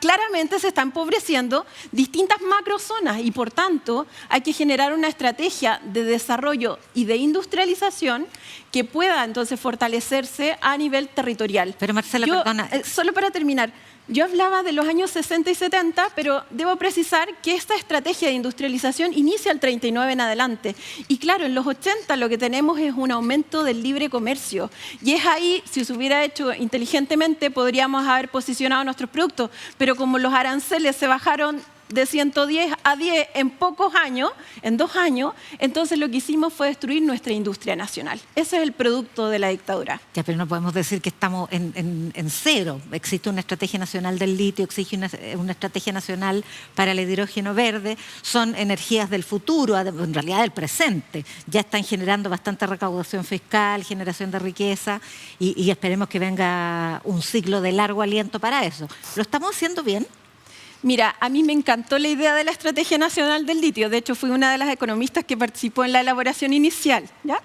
claramente se están empobreciendo distintas macrozonas y por tanto hay que generar una estrategia de desarrollo y de industrialización que pueda entonces fortalecerse a nivel territorial. Pero Marcela, perdona. Solo para terminar. Yo hablaba de los años 60 y 70, pero debo precisar que esta estrategia de industrialización inicia el 39 en adelante. Y claro, en los 80 lo que tenemos es un aumento del libre comercio. Y es ahí, si se hubiera hecho inteligentemente, podríamos haber posicionado nuestros productos. Pero como los aranceles se bajaron de 110 a 10 en pocos años, en 2 años, entonces lo que hicimos fue destruir nuestra industria nacional. Ese es el producto de la dictadura. Ya, pero no podemos decir que estamos en cero. Existe una estrategia nacional del litio, existe una estrategia nacional para el hidrógeno verde. Son energías del futuro, en realidad del presente. Ya están generando bastante recaudación fiscal, generación de riqueza y esperemos que venga un ciclo de largo aliento para eso. ¿Lo estamos haciendo bien? Mira, a mí me encantó la idea de la Estrategia Nacional del Litio. De hecho, fui una de las economistas que participó en la elaboración inicial. ¿Ya?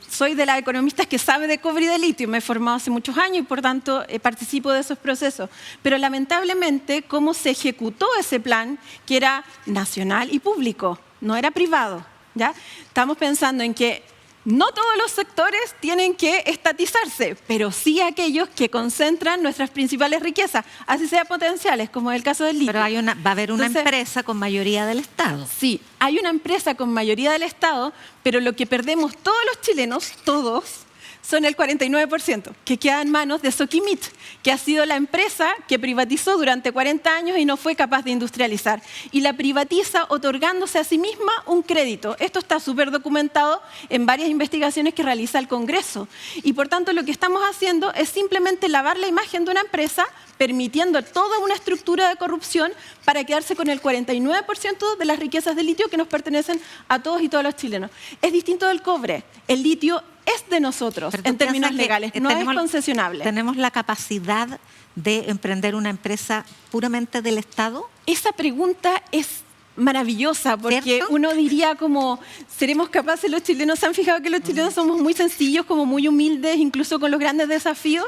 Soy de las economistas que sabe de cobre y de litio. Me he formado hace muchos años y, por tanto, participo de esos procesos. Pero, lamentablemente, cómo se ejecutó ese plan, que era nacional y público, no era privado. ¿Ya? Estamos pensando en que no todos los sectores tienen que estatizarse, pero sí aquellos que concentran nuestras principales riquezas, así sea potenciales, como es el caso del litio. Pero va a haber una empresa con mayoría del Estado. Sí, hay una empresa con mayoría del Estado, pero lo que perdemos todos los chilenos, todos, son el 49%, que queda en manos de Soquimich, que ha sido la empresa que privatizó durante 40 años y no fue capaz de industrializar. Y la privatiza otorgándose a sí misma un crédito. Esto está súper documentado en varias investigaciones que realiza el Congreso. Y por tanto lo que estamos haciendo es simplemente lavar la imagen de una empresa, permitiendo toda una estructura de corrupción para quedarse con el 49% de las riquezas del litio que nos pertenecen a todos y todas los chilenos. Es distinto del cobre. El litio es de nosotros en términos legales, no es concesionable. ¿Tenemos la capacidad de emprender una empresa puramente del Estado? Esa pregunta es maravillosa, porque ¿cierto? uno diría como, ¿seremos capaces los chilenos? ¿Se han fijado que los chilenos somos muy sencillos, como muy humildes, incluso con los grandes desafíos?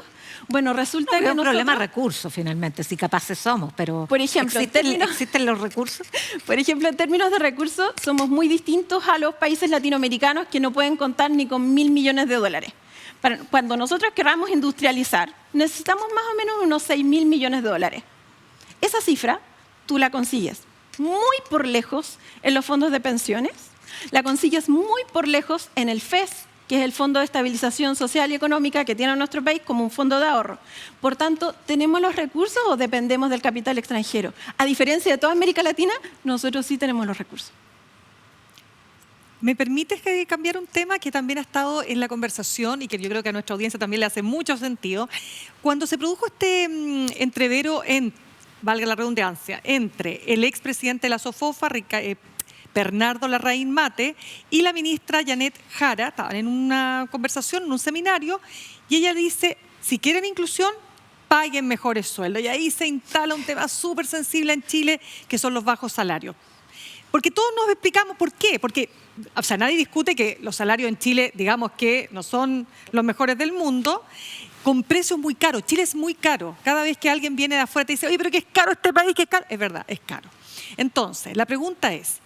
Bueno, resulta que es un problema de nosotros- recursos, finalmente, si capaces somos, pero Por ejemplo, ¿existen los recursos? Por ejemplo, en términos de recursos, somos muy distintos a los países latinoamericanos que no pueden contar ni con $1.000 millones. Cuando nosotros queramos industrializar, necesitamos más o menos unos $6.000 millones. Esa cifra tú la consigues muy por lejos en los fondos de pensiones, la consigues muy por lejos en el FES, que es el Fondo de Estabilización Social y Económica que tiene nuestro país como un fondo de ahorro. Por tanto, ¿tenemos los recursos o dependemos del capital extranjero? A diferencia de toda América Latina, nosotros sí tenemos los recursos. ¿Me permites cambiar un tema que también ha estado en la conversación y que yo creo que a nuestra audiencia también le hace mucho sentido? Cuando se produjo este entrevero, valga la redundancia, entre el expresidente de la SOFOFA, Bernardo Larraín Mate, y la ministra Janet Jara, estaban en una conversación, en un seminario, y ella dice, si quieren inclusión, paguen mejores sueldos. Y ahí se instala un tema súper sensible en Chile, que son los bajos salarios. Porque todos nos explicamos por qué. Porque, o sea, nadie discute que los salarios en Chile, digamos que no son los mejores del mundo, con precios muy caros. Chile es muy caro. Cada vez que alguien viene de afuera te dice, oye, pero que es caro este país, que es caro. Es verdad, es caro. Entonces, la pregunta es,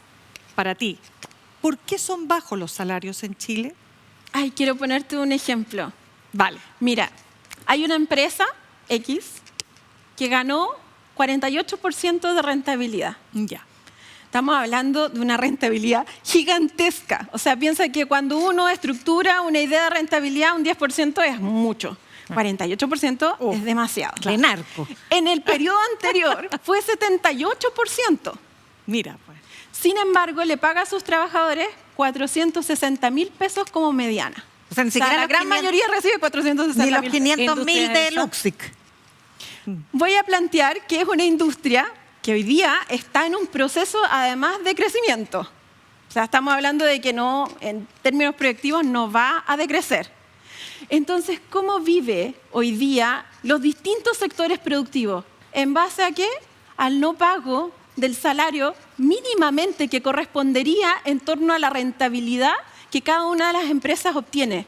para ti, ¿por qué son bajos los salarios en Chile? Ay, quiero ponerte un ejemplo. Vale. Mira, hay una empresa X que ganó 48% de rentabilidad. Ya. Estamos hablando de una rentabilidad gigantesca. O sea, piensa que cuando uno estructura una idea de rentabilidad, un 10% es mucho. 48% es demasiado. De narco. En el periodo anterior fue 78%. Mira, pues. Sin embargo, le paga a sus trabajadores 460.000 pesos como mediana. O sea, ni siquiera la los gran 500, mayoría recibe 460.000. ni los 500.000 de Luxic. Voy a plantear que es una industria que hoy día está en un proceso además de crecimiento. O sea, estamos hablando de que no, en términos proyectivos, no va a decrecer. Entonces, ¿cómo vive hoy día los distintos sectores productivos? ¿En base a qué? Al no pago del salario mínimamente que correspondería en torno a la rentabilidad que cada una de las empresas obtiene.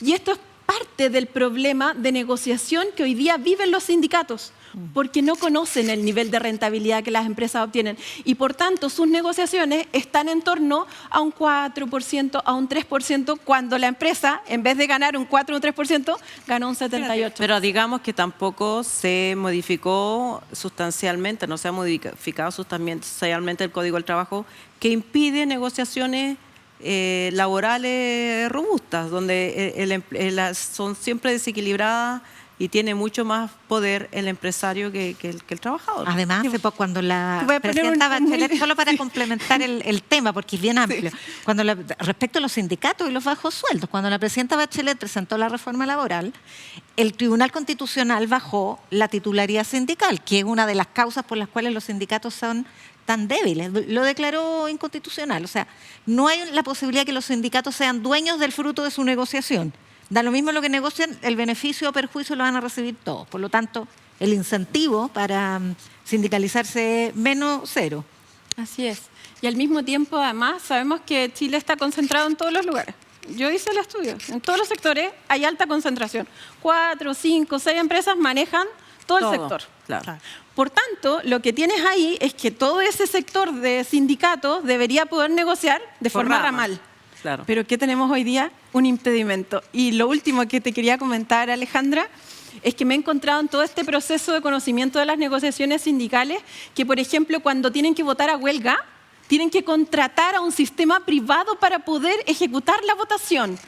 Y esto es parte del problema de negociación que hoy día viven los sindicatos, porque no conocen el nivel de rentabilidad que las empresas obtienen y por tanto sus negociaciones están en torno a un 4%, a un 3%, cuando la empresa, en vez de ganar un 4 o un 3%, ganó un 78%. Pero digamos que tampoco se modificó sustancialmente, no se ha modificado sustancialmente el Código del Trabajo que impide negociaciones laborales robustas, donde son siempre desequilibradas y tiene mucho más poder el empresario que el trabajador. Además, hace poco, cuando la Te voy a poner presidenta un- Bachelet, solo para complementar el tema, porque es bien amplio, respecto a los sindicatos y los bajos sueldos, cuando la presidenta Bachelet presentó la reforma laboral, el Tribunal Constitucional bajó la titularidad sindical, que es una de las causas por las cuales los sindicatos son tan débiles. Lo declaró inconstitucional. O sea, no hay la posibilidad que los sindicatos sean dueños del fruto de su negociación. Da lo mismo lo que negocian, el beneficio o perjuicio lo van a recibir todos. Por lo tanto, el incentivo para sindicalizarse es menos cero. Así es. Y al mismo tiempo, además, sabemos que Chile está concentrado en todos los lugares. Yo hice el estudio. En todos los sectores hay alta concentración. 4, 5, 6 empresas manejan todo el sector. Claro. Por tanto, lo que tienes ahí es que todo ese sector de sindicatos debería poder negociar de Por forma rama. ramal. Claro. Pero ¿qué tenemos hoy día? Un impedimento. Y lo último que te quería comentar, Alejandra, es que me he encontrado en todo este proceso de conocimiento de las negociaciones sindicales que, por ejemplo, cuando tienen que votar a huelga, tienen que contratar a un sistema privado para poder ejecutar la votación,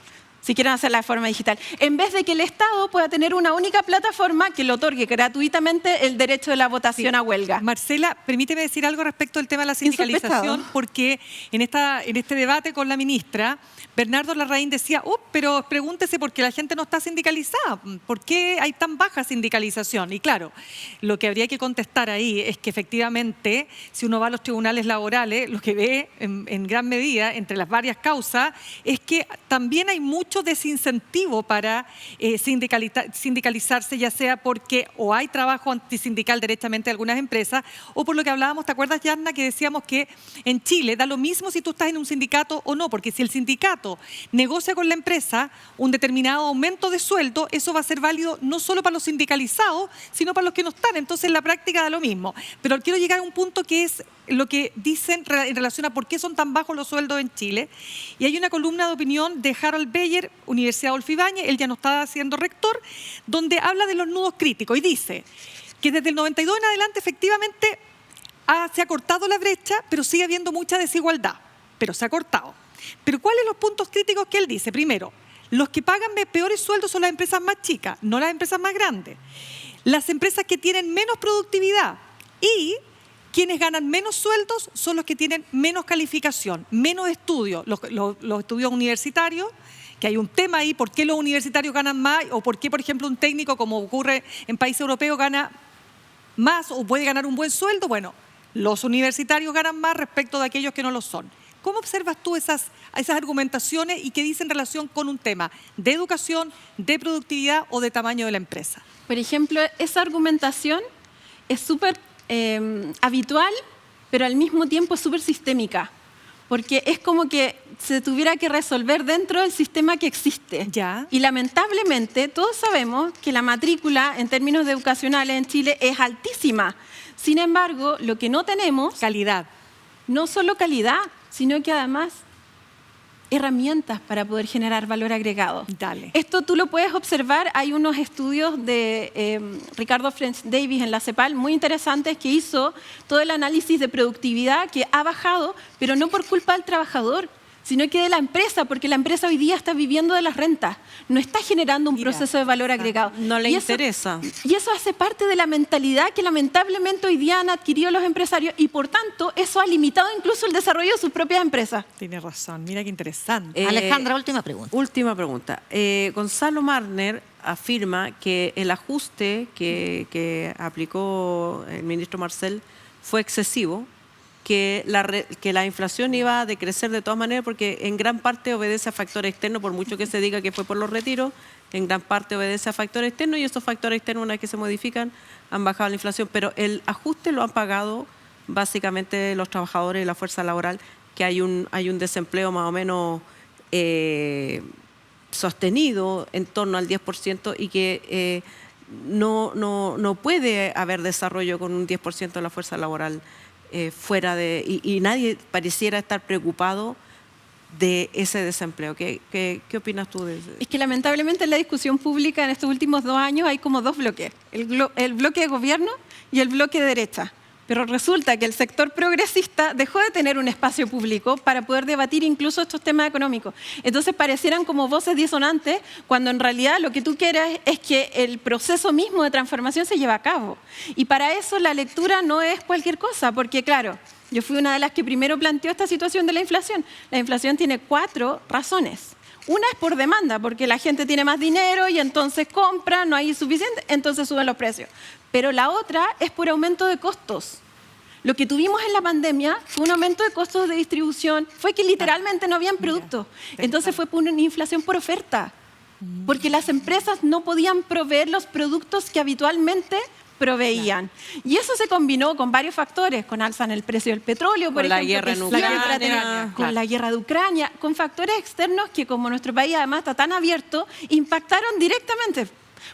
si quieren hacerla de forma digital, en vez de que el Estado pueda tener una única plataforma que le otorgue gratuitamente el derecho de la votación a huelga. Marcela, permíteme decir algo respecto al tema de la sindicalización, Insospechado. porque en este debate con la ministra, Bernardo Larraín decía, pero pregúntese por qué la gente no está sindicalizada, por qué hay tan baja sindicalización. Y claro, lo que habría que contestar ahí es que efectivamente, si uno va a los tribunales laborales, lo que ve en gran medida, entre las varias causas, es que también hay mucho mucho desincentivo para sindicalizarse, ya sea porque o hay trabajo antisindical directamente de algunas empresas, o por lo que hablábamos, ¿te acuerdas, Yarna, que decíamos que en Chile da lo mismo si tú estás en un sindicato o no? Porque si el sindicato negocia con la empresa un determinado aumento de sueldo, eso va a ser válido no solo para los sindicalizados, sino para los que no están. Entonces, en la práctica da lo mismo. Pero quiero llegar a un punto que es lo que dicen en relación a por qué son tan bajos los sueldos en Chile. Y hay una columna de opinión de Harold Beyer, Universidad Adolfo Ibáñez, él ya no está siendo rector, donde habla de los nudos críticos y dice que desde el 92 en adelante efectivamente se ha cortado la brecha, pero sigue habiendo mucha desigualdad, pero se ha cortado. Pero ¿cuáles son los puntos críticos que él dice? Primero, los que pagan peores sueldos son las empresas más chicas, no las empresas más grandes. Las empresas que tienen menos productividad y quienes ganan menos sueldos son los que tienen menos calificación, menos estudios, los estudios universitarios, que hay un tema ahí, ¿por qué los universitarios ganan más? O ¿por qué, por ejemplo, un técnico, como ocurre en países europeos, gana más o puede ganar un buen sueldo? Bueno, los universitarios ganan más respecto de aquellos que no lo son. ¿Cómo observas tú esas argumentaciones y qué dicen en relación con un tema de educación, de productividad o de tamaño de la empresa? Por ejemplo, esa argumentación es súper habitual, pero al mismo tiempo es súper sistémica, porque es como que se tuviera que resolver dentro del sistema que existe. Ya. Y lamentablemente todos sabemos que la matrícula en términos educacionales en Chile es altísima. Sin embargo, lo que no tenemos... Calidad. No solo calidad, sino que además herramientas para poder generar valor agregado. Dale. Esto tú lo puedes observar, hay unos estudios de Ricardo French Davis en la CEPAL muy interesantes que hizo todo el análisis de productividad que ha bajado, pero no por culpa del trabajador, sino que de la empresa, porque la empresa hoy día está viviendo de las rentas, no está generando un proceso de valor agregado. No le interesa. Y eso hace parte de la mentalidad que lamentablemente hoy día han adquirido los empresarios y por tanto eso ha limitado incluso el desarrollo de sus propias empresas. Tienes razón, mira qué interesante. Alejandra, última pregunta. Última pregunta. Gonzalo Marner afirma que el ajuste que aplicó el ministro Marcel fue excesivo, que la inflación iba a decrecer de todas maneras porque en gran parte obedece a factores externos, por mucho que se diga que fue por los retiros, en gran parte obedece a factores externos y esos factores externos, una vez que se modifican, han bajado la inflación, pero el ajuste lo han pagado básicamente los trabajadores y la fuerza laboral, que hay un desempleo más o menos sostenido en torno al 10% y que no puede haber desarrollo con un 10% de la fuerza laboral fuera de... Y nadie pareciera estar preocupado de ese desempleo. ¿Qué opinas tú de eso? Es que lamentablemente en la discusión pública en estos últimos 2 años hay como 2 bloques, el bloque de gobierno y el bloque de derecha. Pero resulta que el sector progresista dejó de tener un espacio público para poder debatir incluso estos temas económicos. Entonces parecieran como voces disonantes cuando en realidad lo que tú quieres es que el proceso mismo de transformación se lleve a cabo. Y para eso la lectura no es cualquier cosa, porque claro, yo fui una de las que primero planteó esta situación de la inflación. La inflación tiene 4 razones. Una es por demanda, porque la gente tiene más dinero y entonces compra, no hay suficiente, entonces suben los precios. Pero la otra es por aumento de costos. Lo que tuvimos en la pandemia fue un aumento de costos de distribución, fue que literalmente no habían productos. Entonces fue por una inflación por oferta, porque las empresas no podían proveer los productos que habitualmente proveían. Y eso se combinó con varios factores, con alza en el precio del petróleo, por ejemplo, con la guerra de Ucrania, con factores externos que como nuestro país además está tan abierto, impactaron directamente.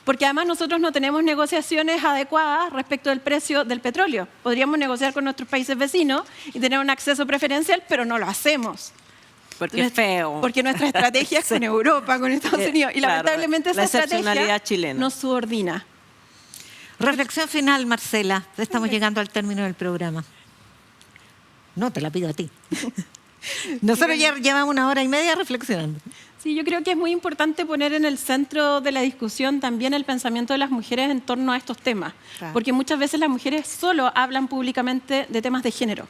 Porque además nosotros no tenemos negociaciones adecuadas respecto del precio del petróleo. Podríamos negociar con nuestros países vecinos y tener un acceso preferencial, pero no lo hacemos. Porque es feo. Porque nuestra estrategia es con Europa, con Estados Unidos. Y lamentablemente esa estrategia chilena nos subordina. Reflexión final, Marcela. Estamos llegando al término del programa. No, te la pido a ti. Nosotros ya llevamos 1 hora y media reflexionando. Sí, yo creo que es muy importante poner en el centro de la discusión también el pensamiento de las mujeres en torno a estos temas, porque muchas veces las mujeres solo hablan públicamente de temas de género.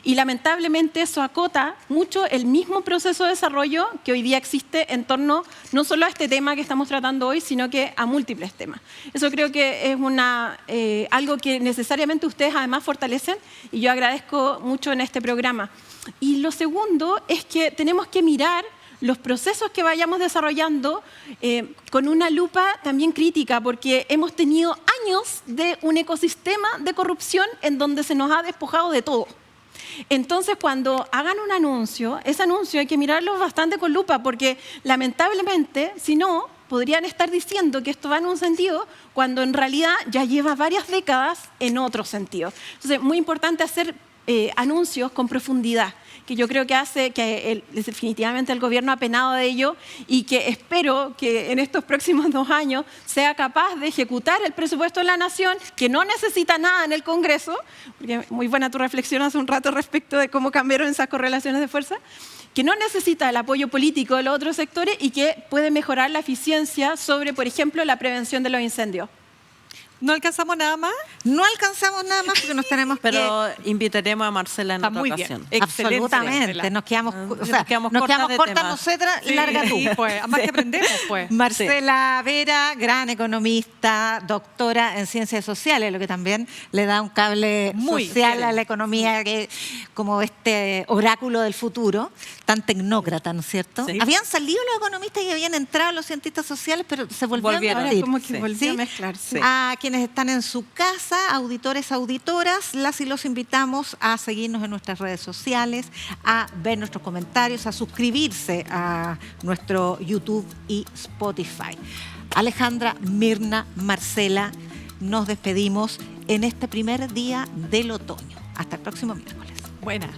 Y lamentablemente eso acota mucho el mismo proceso de desarrollo que hoy día existe en torno no solo a este tema que estamos tratando hoy, sino que a múltiples temas. Eso creo que es algo que necesariamente ustedes además fortalecen y yo agradezco mucho en este programa. Y lo segundo es que tenemos que mirar los procesos que vayamos desarrollando con una lupa también crítica, porque hemos tenido años de un ecosistema de corrupción en donde se nos ha despojado de todo. Entonces, cuando hagan un anuncio, ese anuncio hay que mirarlo bastante con lupa, porque lamentablemente, si no, podrían estar diciendo que esto va en un sentido cuando en realidad ya lleva varias décadas en otro sentido. Entonces, muy importante hacer anuncios con profundidad, que yo creo que hace que definitivamente el gobierno ha penado de ello y que espero que en estos próximos 2 años sea capaz de ejecutar el presupuesto de la Nación, que no necesita nada en el Congreso, porque muy buena tu reflexión hace un rato respecto de cómo cambiaron esas correlaciones de fuerza, que no necesita el apoyo político de los otros sectores y que puede mejorar la eficiencia sobre, por ejemplo, la prevención de los incendios. ¿No alcanzamos nada más? No alcanzamos nada más porque nos tenemos Pero invitaremos a Marcela en otra muy ocasión. bien. Absolutamente. Nos quedamos, nos quedamos cortas nosotras, Sí, larga tú. pues, además que aprendemos, pues. Marcela Vera, gran economista, doctora en ciencias sociales, lo que también le da un cable Muy social bien. a la economía, que como este oráculo del futuro, tan tecnócrata, ¿no es cierto? Sí. Habían salido los economistas y habían entrado los cientistas sociales, pero se volvieron a Ahora ir. como que Sí. volvió a mezclarse. A quienes están en su casa, auditores, auditoras, las y los invitamos a seguirnos en nuestras redes sociales, a ver nuestros comentarios, a suscribirse a nuestro YouTube y Spotify. Alejandra, Mirna, Marcela, nos despedimos en este primer día del otoño. Hasta el próximo miércoles. Buena.